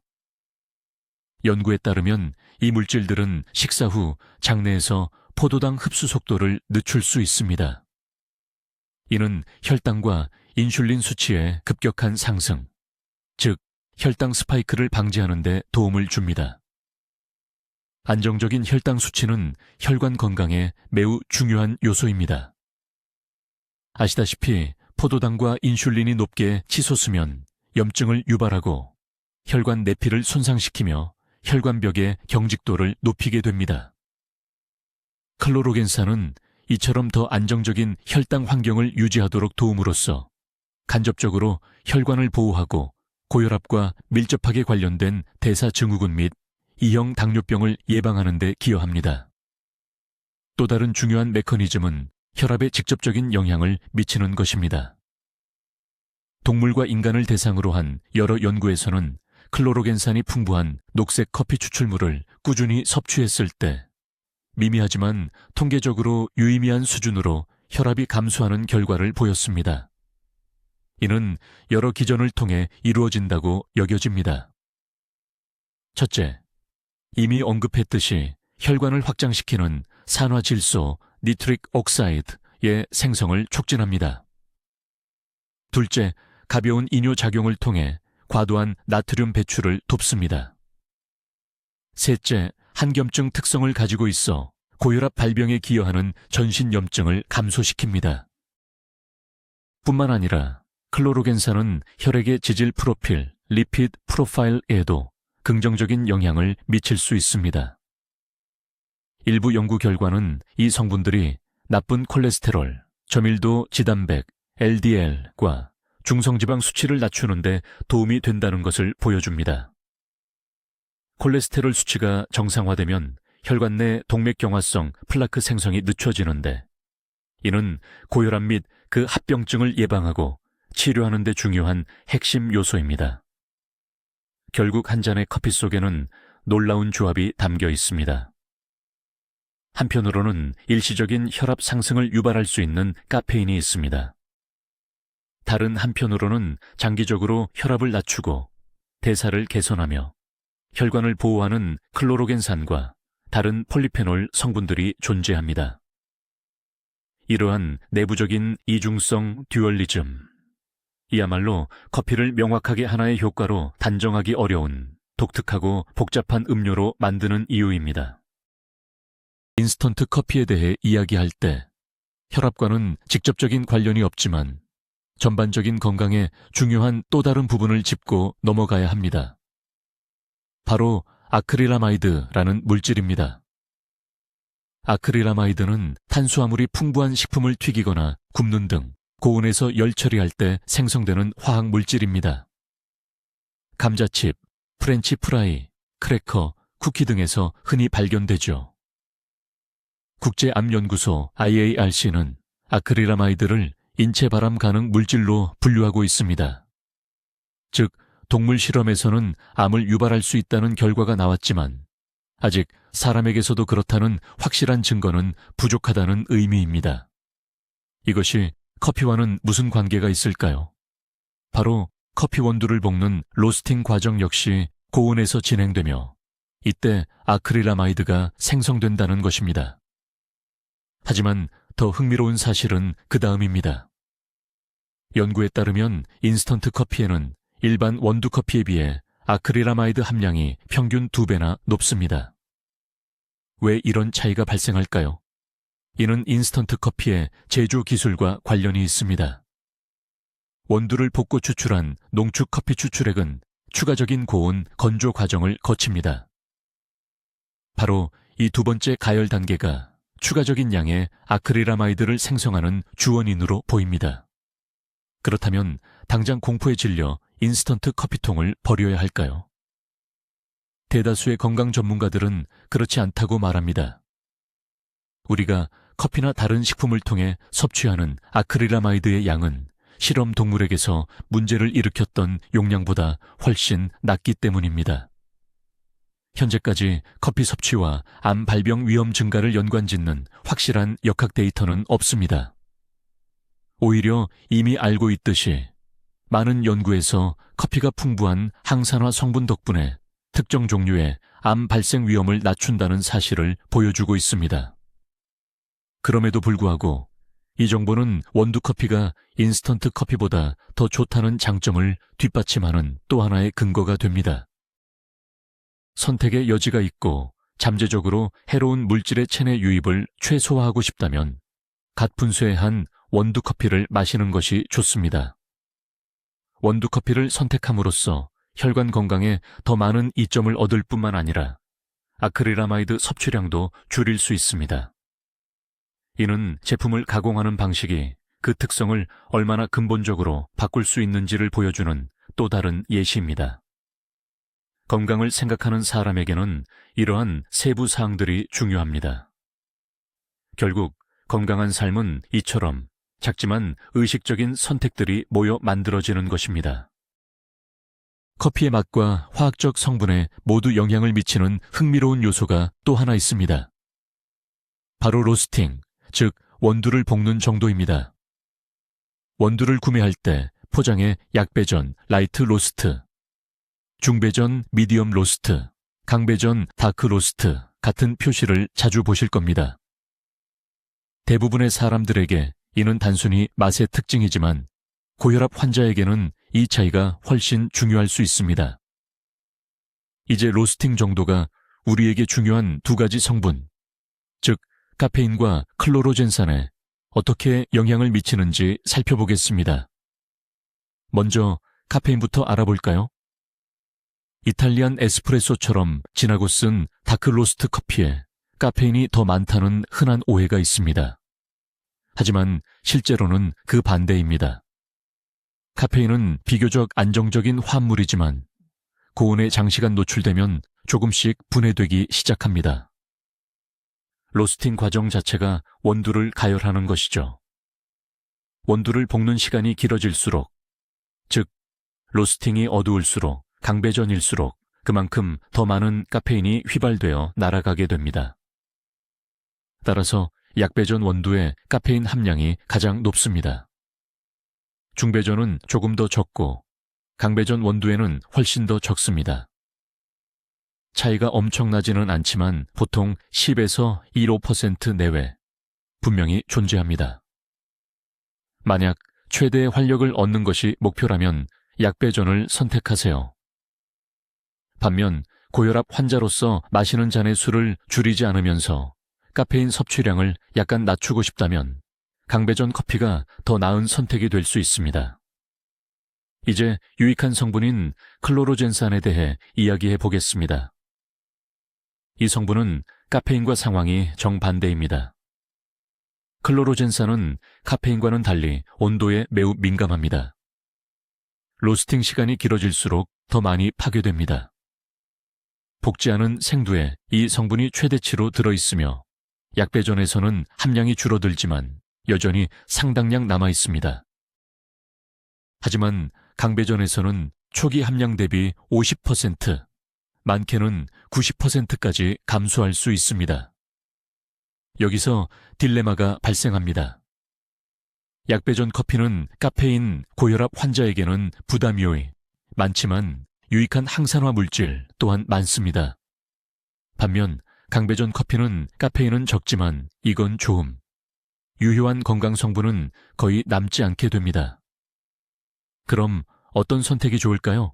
연구에 따르면 이 물질들은 식사 후 장내에서 포도당 흡수 속도를 늦출 수 있습니다. 이는 혈당과 인슐린 수치의 급격한 상승, 즉 혈당 스파이크를 방지하는 데 도움을 줍니다. 안정적인 혈당 수치는 혈관 건강에 매우 중요한 요소입니다. 아시다시피 포도당과 인슐린이 높게 치솟으면 염증을 유발하고 혈관 내피를 손상시키며 혈관벽의 경직도를 높이게 됩니다. 클로로겐산은 이처럼 더 안정적인 혈당 환경을 유지하도록 도움으로써 간접적으로 혈관을 보호하고 고혈압과 밀접하게 관련된 대사증후군 및 2형 당뇨병을 예방하는 데 기여합니다. 또 다른 중요한 메커니즘은 혈압에 직접적인 영향을 미치는 것입니다. 동물과 인간을 대상으로 한 여러 연구에서는 클로로겐산이 풍부한 녹색 커피 추출물을 꾸준히 섭취했을 때 미미하지만 통계적으로 유의미한 수준으로 혈압이 감소하는 결과를 보였습니다. 이는 여러 기전을 통해 이루어진다고 여겨집니다. 첫째, 이미 언급했듯이 혈관을 확장시키는 산화질소 니트릭 옥사이드의 생성을 촉진합니다. 둘째, 가벼운 이뇨 작용을 통해 과도한 나트륨 배출을 돕습니다. 셋째, 한겸증 특성을 가지고 있어 고혈압 발병에 기여하는 전신염증을 감소시킵니다. 뿐만 아니라 클로로겐산은 혈액의 지질 프로필, 리피드 프로파일에도 긍정적인 영향을 미칠 수 있습니다. 일부 연구 결과는 이 성분들이 나쁜 콜레스테롤, 저밀도 지단백, LDL과 중성지방 수치를 낮추는 데 도움이 된다는 것을 보여줍니다. 콜레스테롤 수치가 정상화되면 혈관 내 동맥경화성 플라크 생성이 늦춰지는데 이는 고혈압 및 그 합병증을 예방하고 치료하는 데 중요한 핵심 요소입니다. 결국 한 잔의 커피 속에는 놀라운 조합이 담겨 있습니다. 한편으로는 일시적인 혈압 상승을 유발할 수 있는 카페인이 있습니다. 다른 한편으로는 장기적으로 혈압을 낮추고 대사를 개선하며 혈관을 보호하는 클로로겐산과 다른 폴리페놀 성분들이 존재합니다. 이러한 내부적인 이중성 듀얼리즘, 이야말로 커피를 명확하게 하나의 효과로 단정하기 어려운 독특하고 복잡한 음료로 만드는 이유입니다. 인스턴트 커피에 대해 이야기할 때 혈압과는 직접적인 관련이 없지만 전반적인 건강에 중요한 또 다른 부분을 짚고 넘어가야 합니다. 바로 아크릴아마이드라는 물질입니다. 아크릴아마이드는 탄수화물이 풍부한 식품을 튀기거나 굽는 등 고온에서 열 처리할 때 생성되는 화학 물질입니다. 감자칩, 프렌치 프라이, 크래커, 쿠키 등에서 흔히 발견되죠. 국제암연구소 IARC는 아크릴아마이드를 인체 발암 가능 물질로 분류하고 있습니다. 즉, 동물 실험에서는 암을 유발할 수 있다는 결과가 나왔지만 아직 사람에게서도 그렇다는 확실한 증거는 부족하다는 의미입니다. 이것이 커피와는 무슨 관계가 있을까요? 바로 커피 원두를 볶는 로스팅 과정 역시 고온에서 진행되며 이때 아크릴아마이드가 생성된다는 것입니다. 하지만 더 흥미로운 사실은 그 다음입니다. 연구에 따르면 인스턴트 커피에는 일반 원두 커피에 비해 아크릴아마이드 함량이 평균 2배나 높습니다. 왜 이런 차이가 발생할까요? 이는 인스턴트 커피의 제조 기술과 관련이 있습니다. 원두를 볶고 추출한 농축 커피 추출액은 추가적인 고온 건조 과정을 거칩니다. 바로 이 두 번째 가열 단계가 추가적인 양의 아크릴아마이드를 생성하는 주원인으로 보입니다. 그렇다면 당장 공포에 질려 인스턴트 커피통을 버려야 할까요? 대다수의 건강 전문가들은 그렇지 않다고 말합니다. 우리가 커피나 다른 식품을 통해 섭취하는 아크릴아마이드의 양은 실험 동물에게서 문제를 일으켰던 용량보다 훨씬 낮기 때문입니다. 현재까지 커피 섭취와 암 발병 위험 증가를 연관짓는 확실한 역학 데이터는 없습니다. 오히려 이미 알고 있듯이 많은 연구에서 커피가 풍부한 항산화 성분 덕분에 특정 종류의 암 발생 위험을 낮춘다는 사실을 보여주고 있습니다. 그럼에도 불구하고 이 정보는 원두 커피가 인스턴트 커피보다 더 좋다는 장점을 뒷받침하는 또 하나의 근거가 됩니다. 선택의 여지가 있고 잠재적으로 해로운 물질의 체내 유입을 최소화하고 싶다면 갓 분쇄한 원두 커피를 마시는 것이 좋습니다. 원두 커피를 선택함으로써 혈관 건강에 더 많은 이점을 얻을 뿐만 아니라 아크릴아마이드 섭취량도 줄일 수 있습니다. 이는 제품을 가공하는 방식이 그 특성을 얼마나 근본적으로 바꿀 수 있는지를 보여주는 또 다른 예시입니다. 건강을 생각하는 사람에게는 이러한 세부 사항들이 중요합니다. 결국 건강한 삶은 이처럼 작지만 의식적인 선택들이 모여 만들어지는 것입니다. 커피의 맛과 화학적 성분에 모두 영향을 미치는 흥미로운 요소가 또 하나 있습니다. 바로 로스팅, 즉 원두를 볶는 정도입니다. 원두를 구매할 때 포장에 약배전, 라이트 로스트, 중배전, 미디엄 로스트, 강배전, 다크 로스트 같은 표시를 자주 보실 겁니다. 대부분의 사람들에게 이는 단순히 맛의 특징이지만 고혈압 환자에게는 이 차이가 훨씬 중요할 수 있습니다. 이제 로스팅 정도가 우리에게 중요한 두 가지 성분, 즉 카페인과 클로로젠산에 어떻게 영향을 미치는지 살펴보겠습니다. 먼저 카페인부터 알아볼까요? 이탈리안 에스프레소처럼 진하고 쓴 다크 로스트 커피에 카페인이 더 많다는 흔한 오해가 있습니다. 하지만 실제로는 그 반대입니다. 카페인은 비교적 안정적인 화합물이지만 고온에 장시간 노출되면 조금씩 분해되기 시작합니다. 로스팅 과정 자체가 원두를 가열하는 것이죠. 원두를 볶는 시간이 길어질수록, 즉 로스팅이 어두울수록 강배전일수록 그만큼 더 많은 카페인이 휘발되어 날아가게 됩니다. 따라서 약배전 원두의 카페인 함량이 가장 높습니다. 중배전은 조금 더 적고 강배전 원두에는 훨씬 더 적습니다. 차이가 엄청나지는 않지만 보통 10에서 15% 내외 분명히 존재합니다. 만약 최대의 활력을 얻는 것이 목표라면 약배전을 선택하세요. 반면 고혈압 환자로서 마시는 잔의 수를 줄이지 않으면서 카페인 섭취량을 약간 낮추고 싶다면 강배전 커피가 더 나은 선택이 될 수 있습니다. 이제 유익한 성분인 클로로젠산에 대해 이야기해 보겠습니다. 이 성분은 카페인과 상황이 정반대입니다. 클로로젠산은 카페인과는 달리 온도에 매우 민감합니다. 로스팅 시간이 길어질수록 더 많이 파괴됩니다. 볶지 않은 생두에 이 성분이 최대치로 들어있으며 약배전에서는 함량이 줄어들지만 여전히 상당량 남아 있습니다. 하지만 강배전에서는 초기 함량 대비 50%, 많게는 90%까지 감소할 수 있습니다. 여기서 딜레마가 발생합니다. 약배전 커피는 카페인 고혈압 환자에게는 부담이 많지만 유익한 항산화 물질 또한 많습니다. 반면 강배전 커피는 카페인은 적지만 이건 좋음, 유효한 건강 성분은 거의 남지 않게 됩니다. 그럼 어떤 선택이 좋을까요?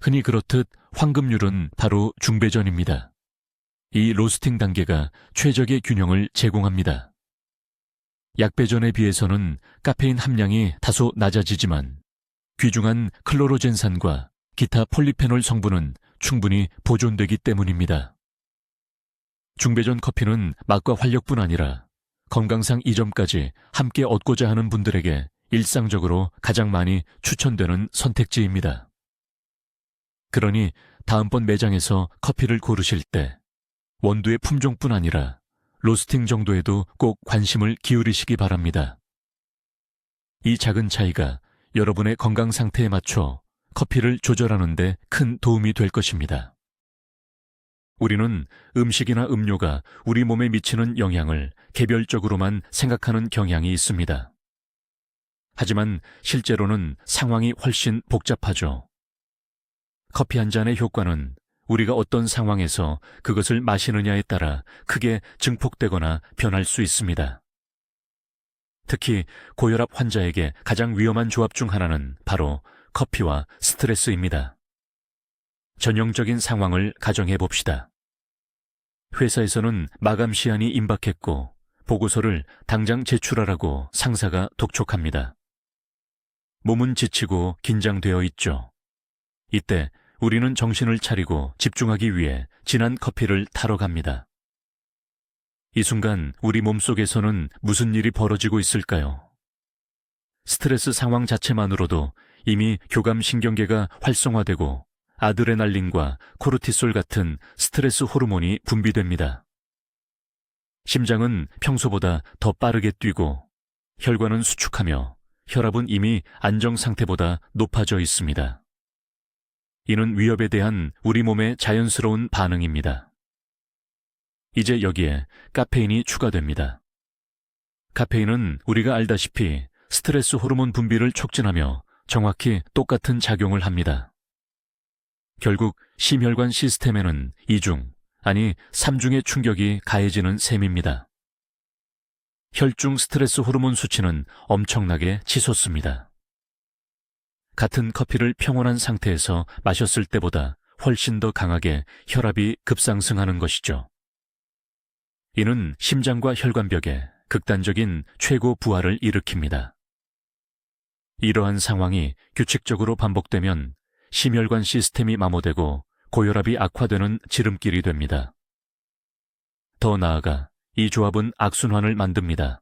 흔히 그렇듯 황금률은 바로 중배전입니다. 이 로스팅 단계가 최적의 균형을 제공합니다. 약배전에 비해서는 카페인 함량이 다소 낮아지지만 귀중한 클로로젠산과 기타 폴리페놀 성분은 충분히 보존되기 때문입니다. 중배전 커피는 맛과 활력뿐 아니라 건강상 이점까지 함께 얻고자 하는 분들에게 일상적으로 가장 많이 추천되는 선택지입니다. 그러니 다음번 매장에서 커피를 고르실 때 원두의 품종뿐 아니라 로스팅 정도에도 꼭 관심을 기울이시기 바랍니다. 이 작은 차이가 여러분의 건강 상태에 맞춰 커피를 조절하는 데 큰 도움이 될 것입니다. 우리는 음식이나 음료가 우리 몸에 미치는 영향을 개별적으로만 생각하는 경향이 있습니다. 하지만 실제로는 상황이 훨씬 복잡하죠. 커피 한 잔의 효과는 우리가 어떤 상황에서 그것을 마시느냐에 따라 크게 증폭되거나 변할 수 있습니다. 특히 고혈압 환자에게 가장 위험한 조합 중 하나는 바로 커피와 스트레스입니다. 전형적인 상황을 가정해 봅시다. 회사에서는 마감 시한이 임박했고 보고서를 당장 제출하라고 상사가 독촉합니다. 몸은 지치고 긴장되어 있죠. 이때 우리는 정신을 차리고 집중하기 위해 진한 커피를 타러 갑니다. 이 순간 우리 몸속에서는 무슨 일이 벌어지고 있을까요? 스트레스 상황 자체만으로도 이미 교감신경계가 활성화되고 아드레날린과 코르티솔 같은 스트레스 호르몬이 분비됩니다. 심장은 평소보다 더 빠르게 뛰고 혈관은 수축하며 혈압은 이미 안정 상태보다 높아져 있습니다. 이는 위협에 대한 우리 몸의 자연스러운 반응입니다. 이제 여기에 카페인이 추가됩니다. 카페인은 우리가 알다시피 스트레스 호르몬 분비를 촉진하며 정확히 똑같은 작용을 합니다. 결국 심혈관 시스템에는 2중, 아니 3중의 충격이 가해지는 셈입니다. 혈중 스트레스 호르몬 수치는 엄청나게 치솟습니다. 같은 커피를 평온한 상태에서 마셨을 때보다 훨씬 더 강하게 혈압이 급상승하는 것이죠. 이는 심장과 혈관벽에 극단적인 최고 부하를 일으킵니다. 이러한 상황이 규칙적으로 반복되면 심혈관 시스템이 마모되고 고혈압이 악화되는 지름길이 됩니다. 더 나아가 이 조합은 악순환을 만듭니다.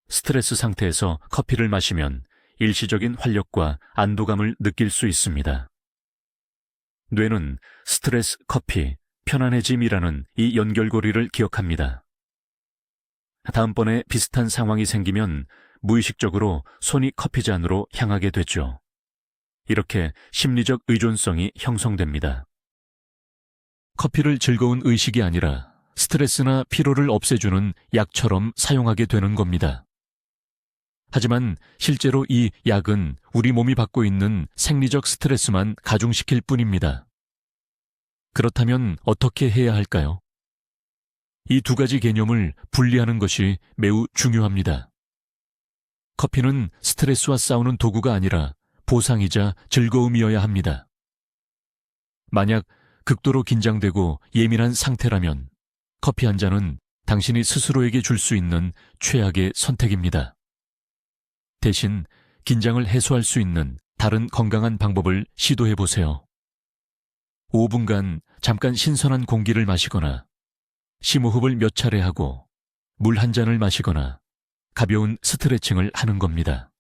스트레스 상태에서 커피를 마시면 일시적인 활력과 안도감을 느낄 수 있습니다. 뇌는 스트레스, 커피, 편안해짐이라는 이 연결고리를 기억합니다. 다음번에 비슷한 상황이 생기면 무의식적으로 손이 커피잔으로 향하게 되죠. 이렇게 심리적 의존성이 형성됩니다. 커피를 즐거운 의식이 아니라 스트레스나 피로를 없애주는 약처럼 사용하게 되는 겁니다. 하지만 실제로 이 약은 우리 몸이 받고 있는 생리적 스트레스만 가중시킬 뿐입니다. 그렇다면 어떻게 해야 할까요? 이 두 가지 개념을 분리하는 것이 매우 중요합니다. 커피는 스트레스와 싸우는 도구가 아니라 보상이자 즐거움이어야 합니다. 만약 극도로 긴장되고 예민한 상태라면 커피 한 잔은 당신이 스스로에게 줄 수 있는 최악의 선택입니다. 대신 긴장을 해소할 수 있는 다른 건강한 방법을 시도해 보세요. 5분간 잠깐 신선한 공기를 마시거나 심호흡을 몇 차례 하고 물 한 잔을 마시거나 가벼운 스트레칭을 하는 겁니다.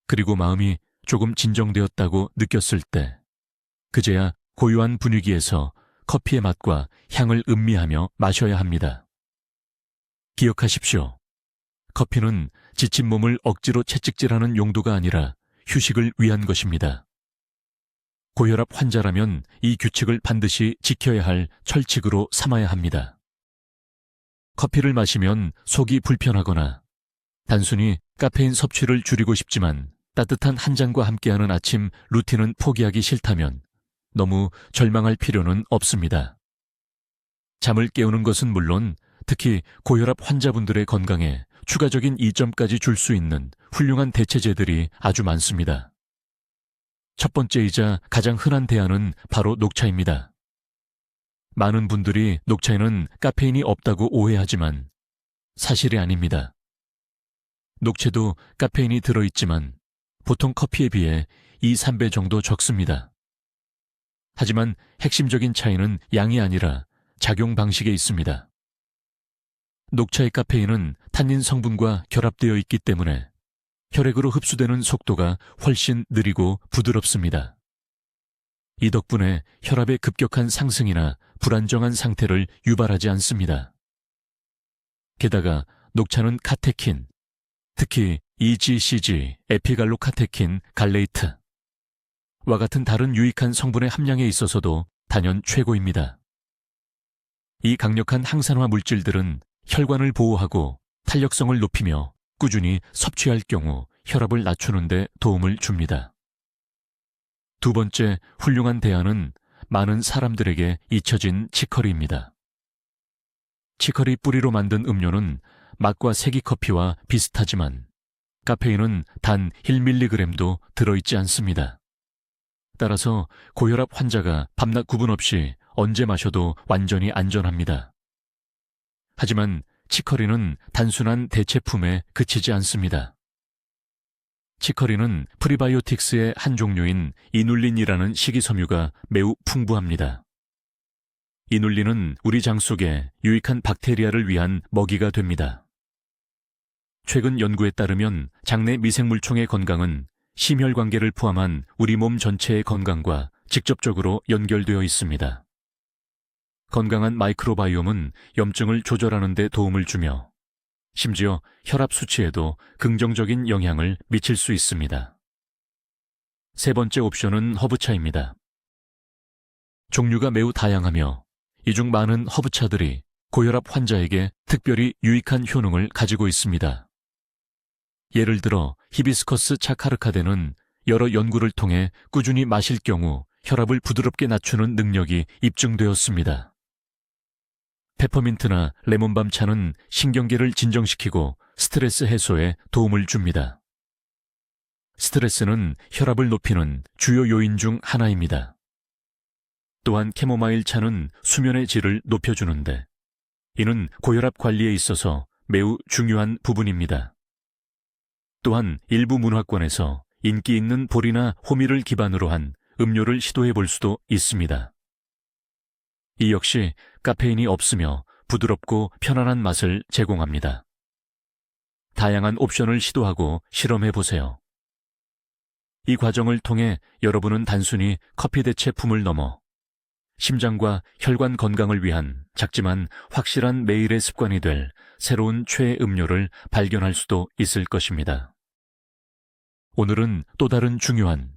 그리고 마음이 조금 진정되었다고 느꼈을 때 그제야 고요한 분위기에서 커피의 맛과 향을 음미하며 마셔야 합니다. 기억하십시오. 커피는 지친 몸을 억지로 채찍질하는 용도가 아니라 휴식을 위한 것입니다. 고혈압 환자라면 이 규칙을 반드시 지켜야 할 철칙으로 삼아야 합니다. 커피를 마시면 속이 불편하거나 단순히 카페인 섭취를 줄이고 싶지만 따뜻한 한 잔과 함께하는 아침 루틴은 포기하기 싫다면 너무 절망할 필요는 없습니다. 잠을 깨우는 것은 물론 특히 고혈압 환자분들의 건강에 추가적인 이점까지 줄 수 있는 훌륭한 대체제들이 아주 많습니다. 첫 번째이자 가장 흔한 대안은 바로 녹차입니다. 많은 분들이 녹차에는 카페인이 없다고 오해하지만 사실이 아닙니다. 녹차도 카페인이 들어있지만 보통 커피에 비해 2, 3배 정도 적습니다. 하지만 핵심적인 차이는 양이 아니라 작용 방식에 있습니다. 녹차의 카페인은 탄닌 성분과 결합되어 있기 때문에 혈액으로 흡수되는 속도가 훨씬 느리고 부드럽습니다. 이 덕분에 혈압의 급격한 상승이나 불안정한 상태를 유발하지 않습니다. 게다가 녹차는 카테킨, 특히 EGCG, 에피갈로카테킨, 갈레이트 와 같은 다른 유익한 성분의 함량에 있어서도 단연 최고입니다. 이 강력한 항산화 물질들은 혈관을 보호하고 탄력성을 높이며 꾸준히 섭취할 경우 혈압을 낮추는 데 도움을 줍니다. 두 번째 훌륭한 대안은 많은 사람들에게 잊혀진 치커리입니다. 치커리 뿌리로 만든 음료는 맛과 색이 커피와 비슷하지만 카페인은 단 1mg도 들어있지 않습니다. 따라서 고혈압 환자가 밤낮 구분 없이 언제 마셔도 완전히 안전합니다. 하지만 치커리는 단순한 대체품에 그치지 않습니다. 치커리는 프리바이오틱스의 한 종류인 이눌린이라는 식이섬유가 매우 풍부합니다. 이눌린은 우리 장 속에 유익한 박테리아를 위한 먹이가 됩니다. 최근 연구에 따르면 장내 미생물총의 건강은 심혈관계를 포함한 우리 몸 전체의 건강과 직접적으로 연결되어 있습니다. 건강한 마이크로바이옴은 염증을 조절하는 데 도움을 주며 심지어 혈압 수치에도 긍정적인 영향을 미칠 수 있습니다. 세 번째 옵션은 허브차입니다. 종류가 매우 다양하며 이 중 많은 허브차들이 고혈압 환자에게 특별히 유익한 효능을 가지고 있습니다. 예를 들어 히비스커스 차카르카데는 여러 연구를 통해 꾸준히 마실 경우 혈압을 부드럽게 낮추는 능력이 입증되었습니다. 페퍼민트나 레몬밤 차는 신경계를 진정시키고 스트레스 해소에 도움을 줍니다. 스트레스는 혈압을 높이는 주요 요인 중 하나입니다. 또한 캐모마일 차는 수면의 질을 높여주는데 이는 고혈압 관리에 있어서 매우 중요한 부분입니다. 또한 일부 문화권에서 인기 있는 보리나 호미를 기반으로 한 음료를 시도해 볼 수도 있습니다. 이 역시 카페인이 없으며 부드럽고 편안한 맛을 제공합니다. 다양한 옵션을 시도하고 실험해 보세요. 이 과정을 통해 여러분은 단순히 커피 대체품을 넘어 심장과 혈관 건강을 위한 작지만 확실한 매일의 습관이 될 새로운 최애 음료를 발견할 수도 있을 것입니다. 오늘은 또 다른 중요한,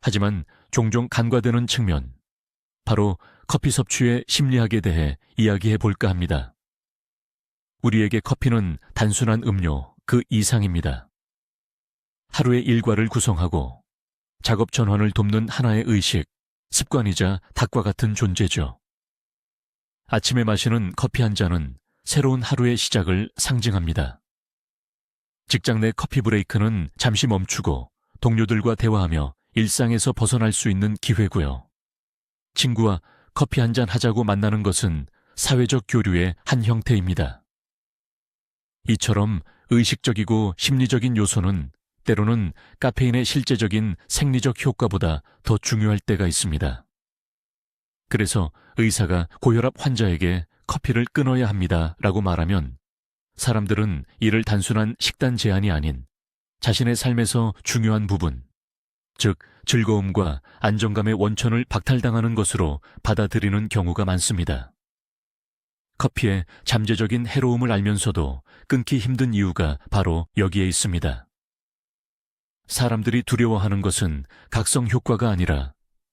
하지만 종종 간과되는 측면, 바로 커피 섭취의 심리학에 대해 이야기해 볼까 합니다. 우리에게 커피는 단순한 음료 그 이상입니다. 하루의 일과를 구성하고 작업 전환을 돕는 하나의 의식, 습관이자 닭과 같은 존재죠. 아침에 마시는 커피 한 잔은 새로운 하루의 시작을 상징합니다. 직장 내 커피 브레이크는 잠시 멈추고 동료들과 대화하며 일상에서 벗어날 수 있는 기회고요. 친구와 커피 한 잔 하자고 만나는 것은 사회적 교류의 한 형태입니다. 이처럼 의식적이고 심리적인 요소는 때로는 카페인의 실제적인 생리적 효과보다 더 중요할 때가 있습니다. 그래서 의사가 고혈압 환자에게 커피를 끊어야 합니다 라고 말하면 사람들은 이를 단순한 식단 제한이 아닌 자신의 삶에서 중요한 부분, 즉 즐거움과 안정감의 원천을 박탈당하는 것으로 받아들이는 경우가 많습니다. 커피의 잠재적인 해로움을 알면서도 끊기 힘든 이유가 바로 여기에 있습니다. 사람들이 두려워하는 것은 각성 효과가 아니라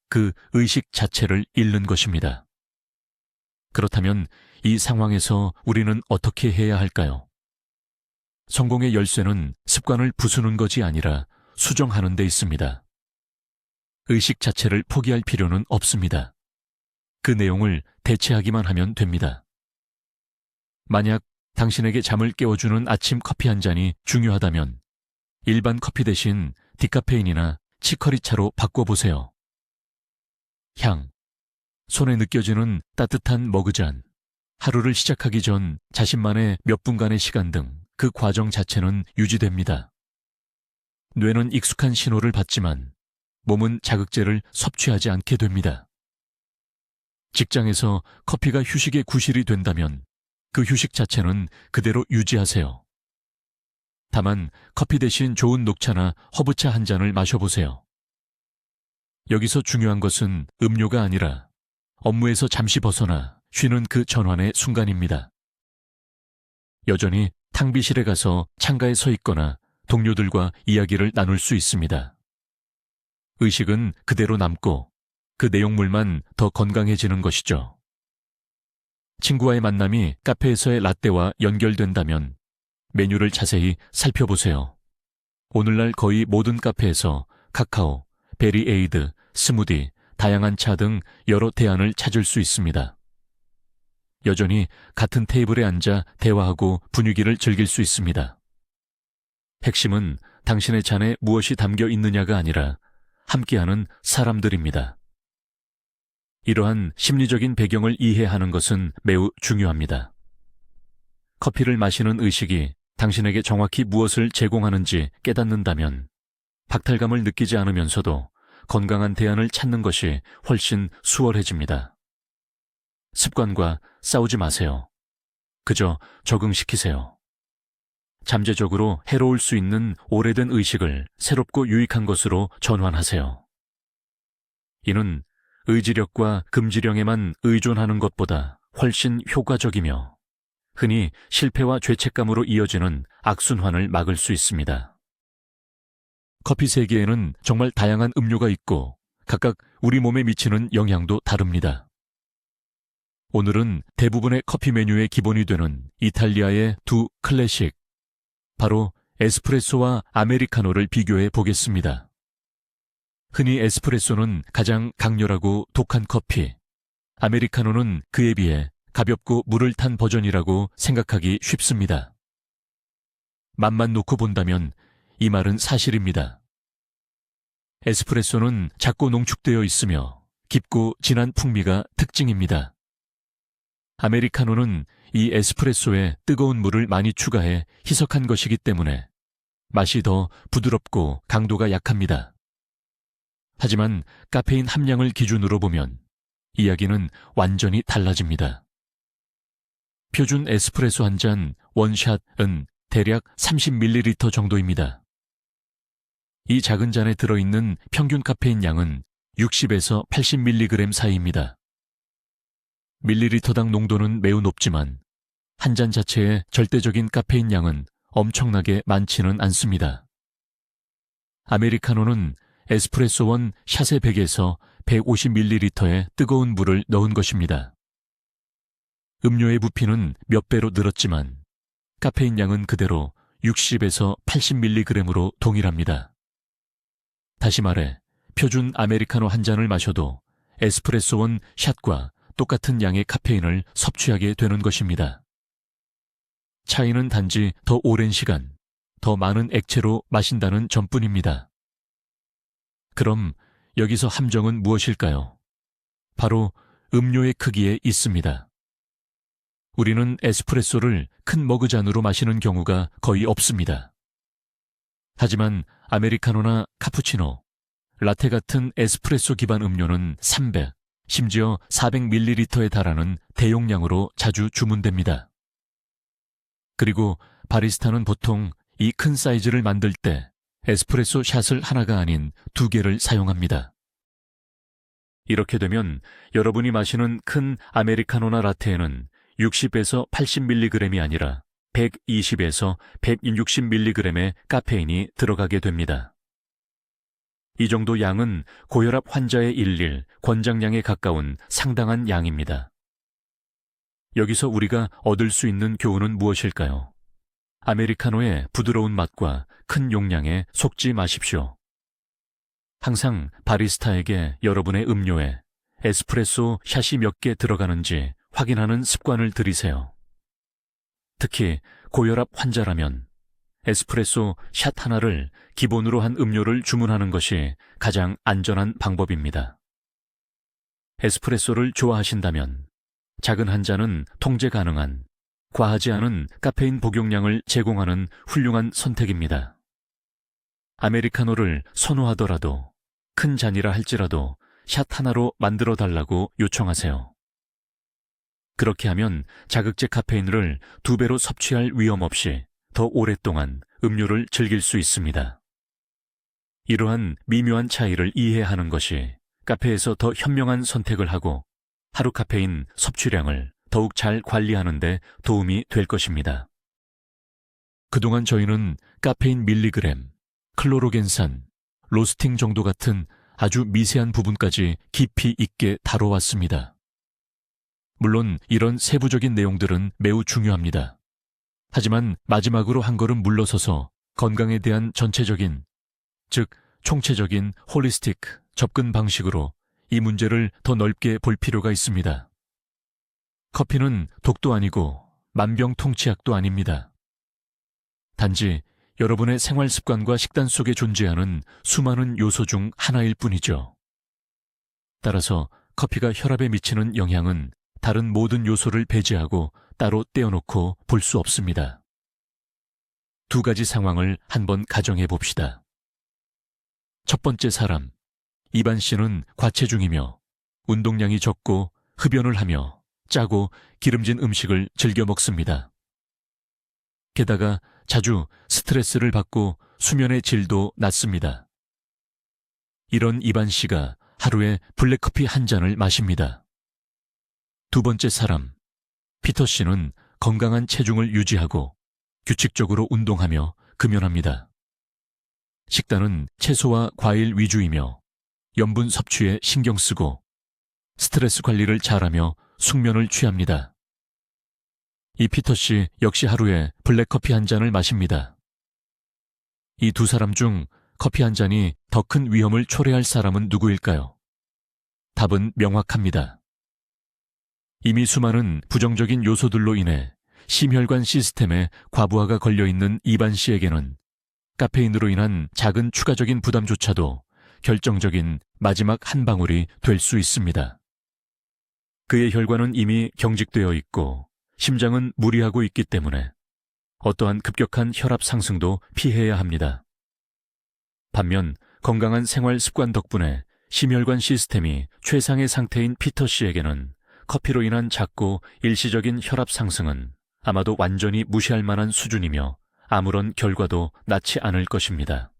그 의식 자체를 잃는 것입니다. 그렇다면 이 상황에서 우리는 어떻게 해야 할까요? 성공의 열쇠는 습관을 부수는 것이 아니라 수정하는 데 있습니다. 의식 자체를 포기할 필요는 없습니다. 그 내용을 대체하기만 하면 됩니다. 만약 당신에게 잠을 깨워주는 아침 커피 한 잔이 중요하다면 일반 커피 대신 디카페인이나 치커리차로 바꿔보세요. 향, 손에 느껴지는 따뜻한 머그잔, 하루를 시작하기 전 자신만의 몇 분간의 시간 등 그 과정 자체는 유지됩니다. 뇌는 익숙한 신호를 받지만 몸은 자극제를 섭취하지 않게 됩니다. 직장에서 커피가 휴식의 구실이 된다면 그 휴식 자체는 그대로 유지하세요. 다만 커피 대신 좋은 녹차나 허브차 한 잔을 마셔보세요. 여기서 중요한 것은 음료가 아니라 업무에서 잠시 벗어나 쉬는 그 전환의 순간입니다. 여전히 탕비실에 가서 창가에 서 있거나 동료들과 이야기를 나눌 수 있습니다. 의식은 그대로 남고 그 내용물만 더 건강해지는 것이죠. 친구와의 만남이 카페에서의 라떼와 연결된다면 메뉴를 자세히 살펴보세요. 오늘날 거의 모든 카페에서 카카오, 베리에이드, 스무디, 다양한 차 등 여러 대안을 찾을 수 있습니다. 여전히 같은 테이블에 앉아 대화하고 분위기를 즐길 수 있습니다. 핵심은 당신의 잔에 무엇이 담겨 있느냐가 아니라 함께하는 사람들입니다. 이러한 심리적인 배경을 이해하는 것은 매우 중요합니다. 커피를 마시는 의식이 당신에게 정확히 무엇을 제공하는지 깨닫는다면 박탈감을 느끼지 않으면서도 건강한 대안을 찾는 것이 훨씬 수월해집니다. 습관과 싸우지 마세요. 그저 적응시키세요. 잠재적으로 해로울 수 있는 오래된 의식을 새롭고 유익한 것으로 전환하세요. 이는 의지력과 금지령에만 의존하는 것보다 훨씬 효과적이며 흔히 실패와 죄책감으로 이어지는 악순환을 막을 수 있습니다. 커피 세계에는 정말 다양한 음료가 있고 각각 우리 몸에 미치는 영향도 다릅니다. 오늘은 대부분의 커피 메뉴의 기본이 되는 이탈리아의 두 클래식, 바로 에스프레소와 아메리카노를 비교해 보겠습니다. 흔히 에스프레소는 가장 강렬하고 독한 커피, 아메리카노는 그에 비해 가볍고 물을 탄 버전이라고 생각하기 쉽습니다. 맛만 놓고 본다면 이 말은 사실입니다. 에스프레소는 작고 농축되어 있으며 깊고 진한 풍미가 특징입니다. 아메리카노는 이 에스프레소에 뜨거운 물을 많이 추가해 희석한 것이기 때문에 맛이 더 부드럽고 강도가 약합니다. 하지만 카페인 함량을 기준으로 보면 이야기는 완전히 달라집니다. 표준 에스프레소 한 잔 원샷은 대략 30ml 정도입니다. 이 작은 잔에 들어있는 평균 카페인 양은 60에서 80mg 사이입니다. 밀리리터당 농도는 매우 높지만 한 잔 자체의 절대적인 카페인 양은 엄청나게 많지는 않습니다. 아메리카노는 에스프레소 원 샷의 100에서 150ml의 뜨거운 물을 넣은 것입니다. 음료의 부피는 몇 배로 늘었지만 카페인 양은 그대로 60에서 80mg으로 동일합니다. 다시 말해 표준 아메리카노 한 잔을 마셔도 에스프레소 원 샷과 똑같은 양의 카페인을 섭취하게 되는 것입니다. 차이는 단지 더 오랜 시간, 더 많은 액체로 마신다는 점뿐입니다. 그럼 여기서 함정은 무엇일까요? 바로 음료의 크기에 있습니다. 우리는 에스프레소를 큰 머그잔으로 마시는 경우가 거의 없습니다. 하지만 아메리카노나 카푸치노, 라테 같은 에스프레소 기반 음료는 300, 심지어 400ml에 달하는 대용량으로 자주 주문됩니다. 그리고 바리스타는 보통 이 큰 사이즈를 만들 때 에스프레소 샷을 하나가 아닌 2개를 사용합니다. 이렇게 되면 여러분이 마시는 큰 아메리카노나 라테에는 60에서 80mg이 아니라 120에서 160mg의 카페인이 들어가게 됩니다. 이 정도 양은 고혈압 환자의 일일 권장량에 가까운 상당한 양입니다. 여기서 우리가 얻을 수 있는 교훈은 무엇일까요? 아메리카노의 부드러운 맛과 큰 용량에 속지 마십시오. 항상 바리스타에게 여러분의 음료에 에스프레소 샷이 몇 개 들어가는지 확인하는 습관을 들이세요. 특히 고혈압 환자라면 에스프레소 샷 하나를 기본으로 한 음료를 주문하는 것이 가장 안전한 방법입니다. 에스프레소를 좋아하신다면 작은 한 잔은 통제 가능한, 과하지 않은 카페인 복용량을 제공하는 훌륭한 선택입니다. 아메리카노를 선호하더라도 큰 잔이라 할지라도 샷 하나로 만들어 달라고 요청하세요. 그렇게 하면 자극제 카페인을 2배로 섭취할 위험 없이 더 오랫동안 음료를 즐길 수 있습니다. 이러한 미묘한 차이를 이해하는 것이 카페에서 더 현명한 선택을 하고 하루 카페인 섭취량을 더욱 잘 관리하는 데 도움이 될 것입니다. 그동안 저희는 카페인 밀리그램, 클로로겐산, 로스팅 정도 같은 아주 미세한 부분까지 깊이 있게 다뤄왔습니다. 물론 이런 세부적인 내용들은 매우 중요합니다. 하지만 마지막으로 한 걸음 물러서서 건강에 대한 전체적인, 즉 총체적인 홀리스틱 접근 방식으로 이 문제를 더 넓게 볼 필요가 있습니다. 커피는 독도 아니고 만병통치약도 아닙니다. 단지 여러분의 생활 습관과 식단 속에 존재하는 수많은 요소 중 하나일 뿐이죠. 따라서 커피가 혈압에 미치는 영향은 다른 모든 요소를 배제하고 따로 떼어놓고 볼 수 없습니다. 두 가지 상황을 한번 가정해 봅시다. 첫 번째 사람, 이반 씨는 과체중이며 운동량이 적고 흡연을 하며 짜고 기름진 음식을 즐겨 먹습니다. 게다가 자주 스트레스를 받고 수면의 질도 낮습니다. 이런 이반 씨가 하루에 블랙커피 한 잔을 마십니다. 두 번째 사람, 피터 씨는 건강한 체중을 유지하고 규칙적으로 운동하며 금연합니다. 식단은 채소와 과일 위주이며 염분 섭취에 신경 쓰고 스트레스 관리를 잘하며 숙면을 취합니다. 이 피터 씨 역시 하루에 블랙커피 한 잔을 마십니다. 이 두 사람 중 커피 한 잔이 더 큰 위험을 초래할 사람은 누구일까요? 답은 명확합니다. 이미 수많은 부정적인 요소들로 인해 심혈관 시스템에 과부하가 걸려있는 이반 씨에게는 카페인으로 인한 작은 추가적인 부담조차도 결정적인 마지막 한 방울이 될 수 있습니다. 그의 혈관은 이미 경직되어 있고 심장은 무리하고 있기 때문에 어떠한 급격한 혈압 상승도 피해야 합니다. 반면 건강한 생활 습관 덕분에 심혈관 시스템이 최상의 상태인 피터 씨에게는 커피로 인한 작고 일시적인 혈압 상승은 아마도 완전히 무시할 만한 수준이며 아무런 결과도 낳지 않을 것입니다.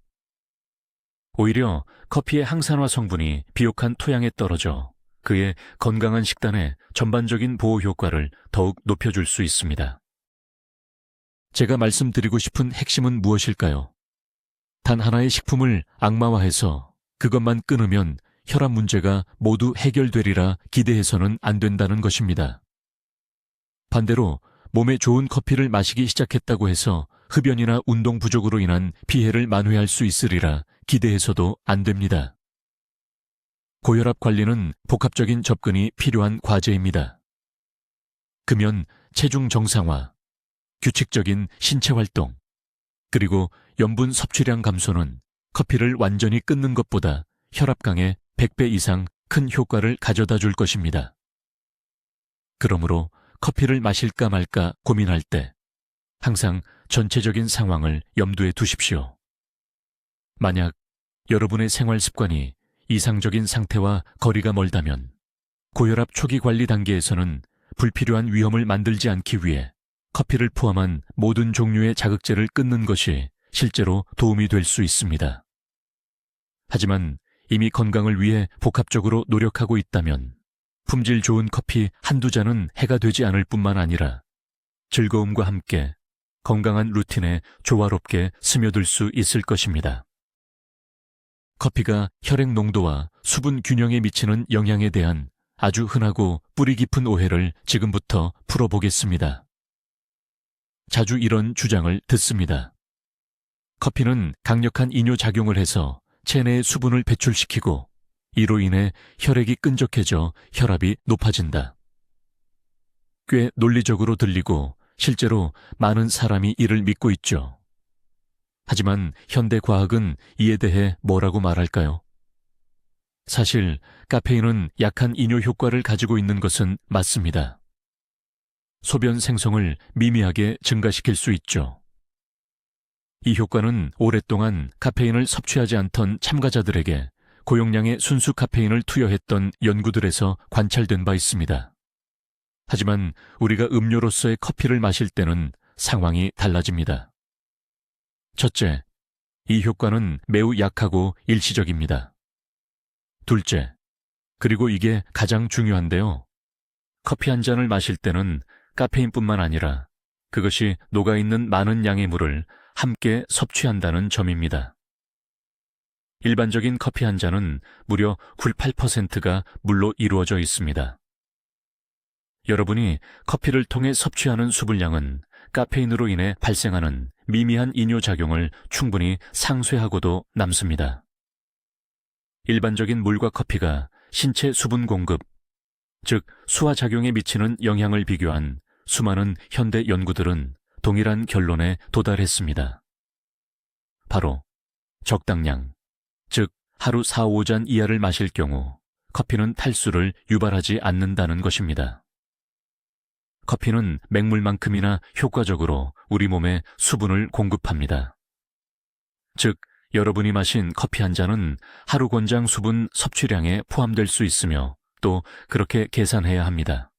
오히려 커피의 항산화 성분이 비옥한 토양에 떨어져 그의 건강한 식단에 전반적인 보호 효과를 더욱 높여줄 수 있습니다. 제가 말씀드리고 싶은 핵심은 무엇일까요? 단 하나의 식품을 악마화해서 그것만 끊으면 혈압 문제가 모두 해결되리라 기대해서는 안 된다는 것입니다. 반대로 몸에 좋은 커피를 마시기 시작했다고 해서 흡연이나 운동 부족으로 인한 피해를 만회할 수 있으리라 기대해서도 안 됩니다. 고혈압 관리는 복합적인 접근이 필요한 과제입니다. 금연, 체중 정상화, 규칙적인 신체 활동, 그리고 염분 섭취량 감소는 커피를 완전히 끊는 것보다 혈압강에 100배 이상 큰 효과를 가져다 줄 것입니다. 그러므로 커피를 마실까 말까 고민할 때 항상 전체적인 상황을 염두에 두십시오. 만약 여러분의 생활 습관이 이상적인 상태와 거리가 멀다면 고혈압 초기 관리 단계에서는 불필요한 위험을 만들지 않기 위해 커피를 포함한 모든 종류의 자극제를 끊는 것이 실제로 도움이 될 수 있습니다. 하지만 이미 건강을 위해 복합적으로 노력하고 있다면 품질 좋은 커피 한두 잔은 해가 되지 않을 뿐만 아니라 즐거움과 함께 건강한 루틴에 조화롭게 스며들 수 있을 것입니다. 커피가 혈액 농도와 수분 균형에 미치는 영향에 대한 아주 흔하고 뿌리 깊은 오해를 지금부터 풀어보겠습니다. 자주 이런 주장을 듣습니다. 커피는 강력한 이뇨작용을 해서 체내의 수분을 배출시키고 이로 인해 혈액이 끈적해져 혈압이 높아진다. 꽤 논리적으로 들리고 실제로 많은 사람이 이를 믿고 있죠. 하지만 현대 과학은 이에 대해 뭐라고 말할까요? 사실 카페인은 약한 이뇨 효과를 가지고 있는 것은 맞습니다. 소변 생성을 미미하게 증가시킬 수 있죠. 이 효과는 오랫동안 카페인을 섭취하지 않던 참가자들에게 고용량의 순수 카페인을 투여했던 연구들에서 관찰된 바 있습니다. 하지만 우리가 음료로서의 커피를 마실 때는 상황이 달라집니다. 첫째, 이 효과는 매우 약하고 일시적입니다. 둘째, 그리고 이게 가장 중요한데요. 커피 한 잔을 마실 때는 카페인뿐만 아니라 그것이 녹아있는 많은 양의 물을 함께 섭취한다는 점입니다. 일반적인 커피 한 잔은 무려 98%가 물로 이루어져 있습니다. 여러분이 커피를 통해 섭취하는 수분량은 카페인으로 인해 발생하는 미미한 이뇨작용을 충분히 상쇄하고도 남습니다. 일반적인 물과 커피가 신체 수분 공급, 즉 수화작용에 미치는 영향을 비교한 수많은 현대 연구들은 동일한 결론에 도달했습니다. 바로 적당량, 즉 하루 4-5잔 이하를 마실 경우 커피는 탈수를 유발하지 않는다는 것입니다. 커피는 맹물만큼이나 효과적으로 우리 몸에 수분을 공급합니다. 즉, 여러분이 마신 커피 한 잔은 하루 권장 수분 섭취량에 포함될 수 있으며 또 그렇게 계산해야 합니다.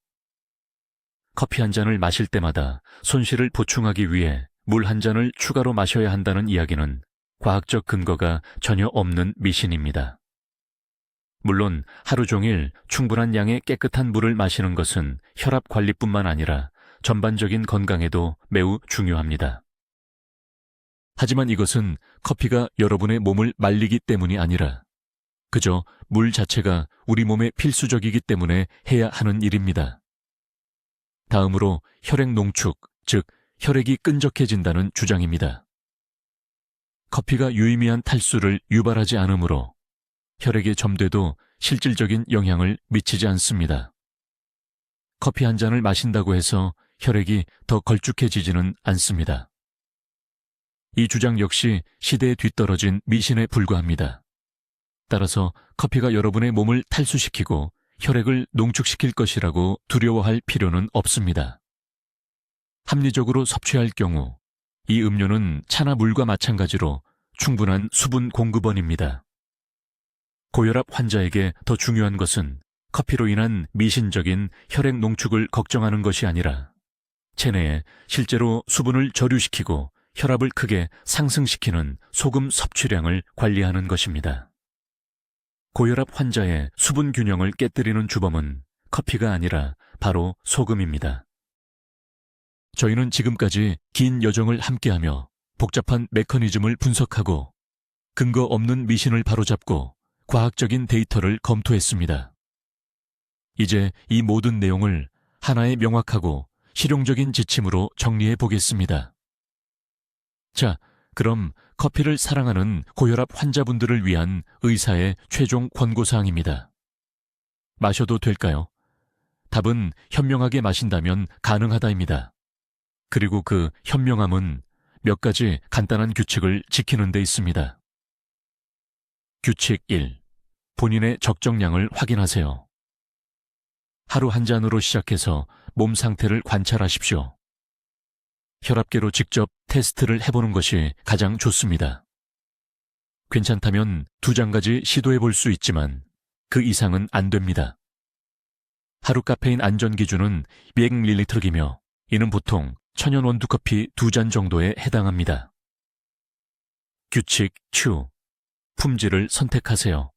커피 한 잔을 마실 때마다 손실을 보충하기 위해 물 한 잔을 추가로 마셔야 한다는 이야기는 과학적 근거가 전혀 없는 미신입니다. 물론 하루 종일 충분한 양의 깨끗한 물을 마시는 것은 혈압 관리뿐만 아니라 전반적인 건강에도 매우 중요합니다. 하지만 이것은 커피가 여러분의 몸을 말리기 때문이 아니라 그저 물 자체가 우리 몸에 필수적이기 때문에 해야 하는 일입니다. 다음으로 혈액 농축, 즉 혈액이 끈적해진다는 주장입니다. 커피가 유의미한 탈수를 유발하지 않으므로 혈액의 점돼도 실질적인 영향을 미치지 않습니다. 커피 한 잔을 마신다고 해서 혈액이 더 걸쭉해지지는 않습니다. 이 주장 역시 시대에 뒤떨어진 미신에 불과합니다. 따라서 커피가 여러분의 몸을 탈수시키고 혈액을 농축시킬 것이라고 두려워할 필요는 없습니다. 합리적으로 섭취할 경우 이 음료는 차나 물과 마찬가지로 충분한 수분 공급원입니다. 고혈압 환자에게 더 중요한 것은 커피로 인한 미신적인 혈액 농축을 걱정하는 것이 아니라 체내에 실제로 수분을 저류시키고 혈압을 크게 상승시키는 소금 섭취량을 관리하는 것입니다. 고혈압 환자의 수분 균형을 깨뜨리는 주범은 커피가 아니라 바로 소금입니다. 저희는 지금까지 긴 여정을 함께하며 복잡한 메커니즘을 분석하고 근거 없는 미신을 바로잡고 과학적인 데이터를 검토했습니다. 이제 이 모든 내용을 하나의 명확하고 실용적인 지침으로 정리해 보겠습니다. 자, 그럼 커피를 사랑하는 고혈압 환자분들을 위한 의사의 최종 권고사항입니다. 마셔도 될까요? 답은 현명하게 마신다면 가능하다입니다. 그리고 그 현명함은 몇 가지 간단한 규칙을 지키는 데 있습니다. 규칙 1. 본인의 적정량을 확인하세요. 하루 한 잔으로 시작해서 몸 상태를 관찰하십시오. 혈압계로 직접 테스트를 해보는 것이 가장 좋습니다. 괜찮다면 2잔까지 시도해 볼 수 있지만 그 이상은 안 됩니다. 하루 카페인 안전 기준은 200ml이며 이는 보통 천연 원두커피 2잔 정도에 해당합니다. 규칙 2. 품질을 선택하세요.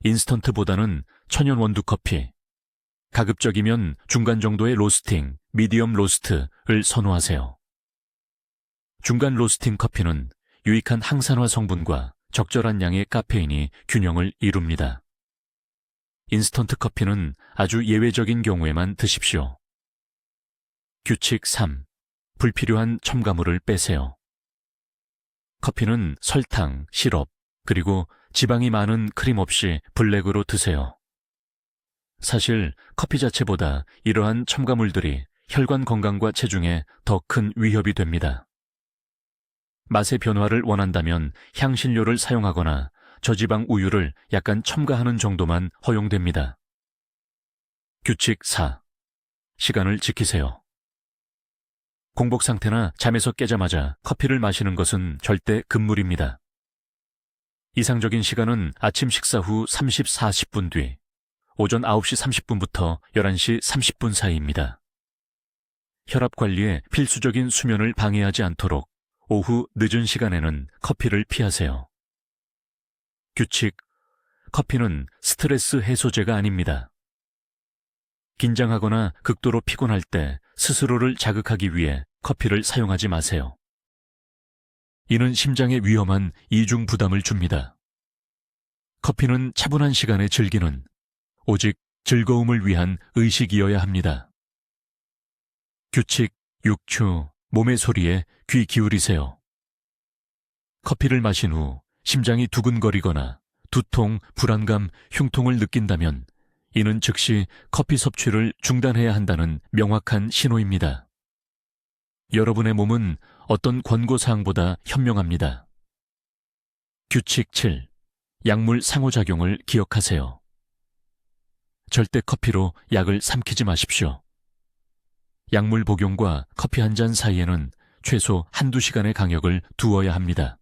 인스턴트보다는 천연 원두커피, 가급적이면 중간 정도의 로스팅, 미디엄 로스트를 선호하세요. 중간 로스팅 커피는 유익한 항산화 성분과 적절한 양의 카페인이 균형을 이룹니다. 인스턴트 커피는 아주 예외적인 경우에만 드십시오. 규칙 3. 불필요한 첨가물을 빼세요. 커피는 설탕, 시럽, 그리고 지방이 많은 크림 없이 블랙으로 드세요. 사실 커피 자체보다 이러한 첨가물들이 혈관 건강과 체중에 더 큰 위협이 됩니다. 맛의 변화를 원한다면 향신료를 사용하거나 저지방 우유를 약간 첨가하는 정도만 허용됩니다. 규칙 4. 시간을 지키세요. 공복 상태나 잠에서 깨자마자 커피를 마시는 것은 절대 금물입니다. 이상적인 시간은 아침 식사 후 30-40분 뒤, 오전 9시 30분부터 11시 30분 사이입니다. 혈압 관리에 필수적인 수면을 방해하지 않도록 오후 늦은 시간에는 커피를 피하세요. 규칙, 커피는 스트레스 해소제가 아닙니다. 긴장하거나 극도로 피곤할 때 스스로를 자극하기 위해 커피를 사용하지 마세요. 이는 심장에 위험한 이중 부담을 줍니다. 커피는 차분한 시간에 즐기는 오직 즐거움을 위한 의식이어야 합니다. 규칙 육추, 몸의 소리에 귀 기울이세요. 커피를 마신 후 심장이 두근거리거나 두통, 불안감, 흉통을 느낀다면 이는 즉시 커피 섭취를 중단해야 한다는 명확한 신호입니다. 여러분의 몸은 어떤 권고사항보다 현명합니다. 규칙 7. 약물 상호작용을 기억하세요. 절대 커피로 약을 삼키지 마십시오. 약물 복용과 커피 한 잔 사이에는 최소 한두 시간의 간격을 두어야 합니다.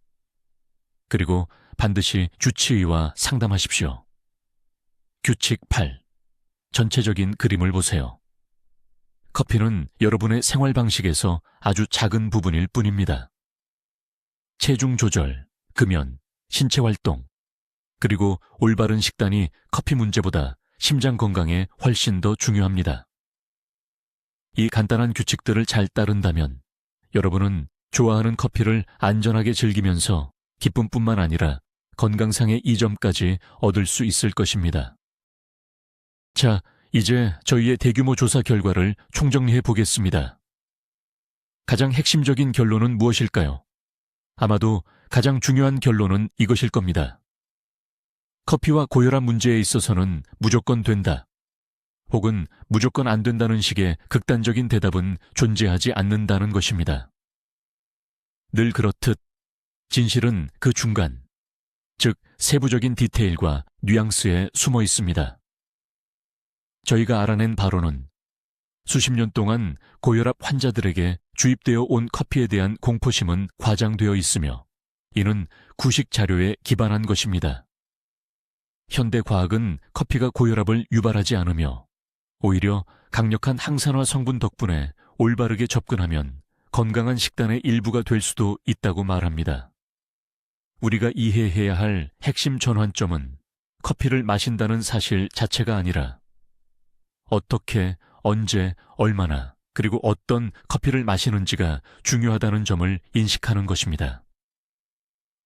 그리고 반드시 주치의와 상담하십시오. 규칙 8. 전체적인 그림을 보세요. 커피는 여러분의 생활 방식에서 아주 작은 부분일 뿐입니다. 체중 조절, 금연, 신체 활동, 그리고 올바른 식단이 커피 문제보다 심장 건강에 훨씬 더 중요합니다. 이 간단한 규칙들을 잘 따른다면 여러분은 좋아하는 커피를 안전하게 즐기면서 기쁨뿐만 아니라 건강상의 이점까지 얻을 수 있을 것입니다. 자, 이제 저희의 대규모 조사 결과를 총정리해 보겠습니다. 가장 핵심적인 결론은 무엇일까요? 아마도 가장 중요한 결론은 이것일 겁니다. 커피와 고혈압 문제에 있어서는 무조건 된다, 혹은 무조건 안 된다는 식의 극단적인 대답은 존재하지 않는다는 것입니다. 늘 그렇듯 진실은 그 중간, 즉 세부적인 디테일과 뉘앙스에 숨어 있습니다. 저희가 알아낸 바로는 수십 년 동안 고혈압 환자들에게 주입되어 온 커피에 대한 공포심은 과장되어 있으며 이는 구식 자료에 기반한 것입니다. 현대 과학은 커피가 고혈압을 유발하지 않으며 오히려 강력한 항산화 성분 덕분에 올바르게 접근하면 건강한 식단의 일부가 될 수도 있다고 말합니다. 우리가 이해해야 할 핵심 전환점은 커피를 마신다는 사실 자체가 아니라 어떻게, 언제, 얼마나, 그리고 어떤 커피를 마시는지가 중요하다는 점을 인식하는 것입니다.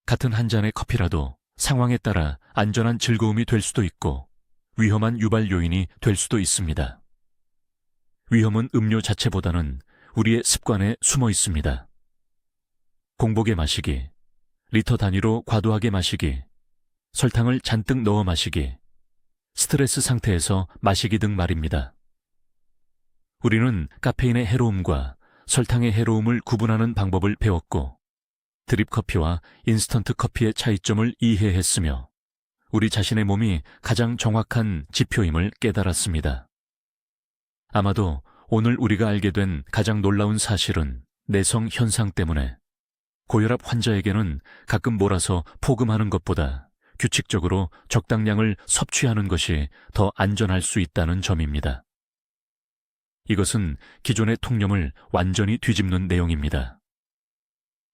같은 한 잔의 커피라도 상황에 따라 안전한 즐거움이 될 수도 있고 위험한 유발 요인이 될 수도 있습니다. 위험은 음료 자체보다는 우리의 습관에 숨어 있습니다. 공복에 마시기, 리터 단위로 과도하게 마시기, 설탕을 잔뜩 넣어 마시기, 스트레스 상태에서 마시기 등 말입니다. 우리는 카페인의 해로움과 설탕의 해로움을 구분하는 방법을 배웠고 드립 커피와 인스턴트 커피의 차이점을 이해했으며 우리 자신의 몸이 가장 정확한 지표임을 깨달았습니다. 아마도 오늘 우리가 알게 된 가장 놀라운 사실은 내성 현상 때문에 고혈압 환자에게는 가끔 몰아서 포금하는 것보다 규칙적으로 적당량을 섭취하는 것이 더 안전할 수 있다는 점입니다. 이것은 기존의 통념을 완전히 뒤집는 내용입니다.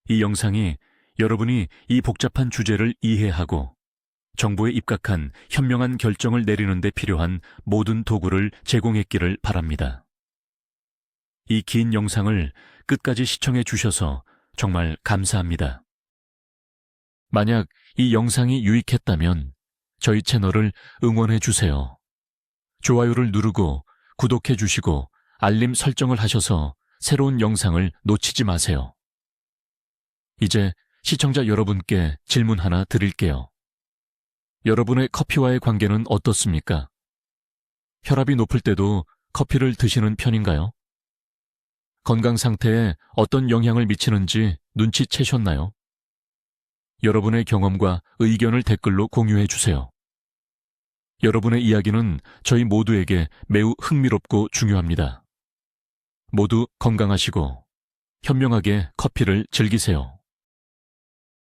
이 영상이 여러분이 이 복잡한 주제를 이해하고 정보에 입각한 현명한 결정을 내리는 데 필요한 모든 도구를 제공했기를 바랍니다. 이 긴 영상을 끝까지 시청해 주셔서 정말 감사합니다. 만약 이 영상이 유익했다면 저희 채널을 응원해 주세요. 좋아요를 누르고 구독해 주시고 알림 설정을 하셔서 새로운 영상을 놓치지 마세요. 이제 시청자 여러분께 질문 하나 드릴게요. 여러분의 커피와의 관계는 어떻습니까? 혈압이 높을 때도 커피를 드시는 편인가요? 건강 상태에 어떤 영향을 미치는지 눈치채셨나요? 여러분의 경험과 의견을 댓글로 공유해 주세요. 여러분의 이야기는 저희 모두에게 매우 흥미롭고 중요합니다. 모두 건강하시고 현명하게 커피를 즐기세요.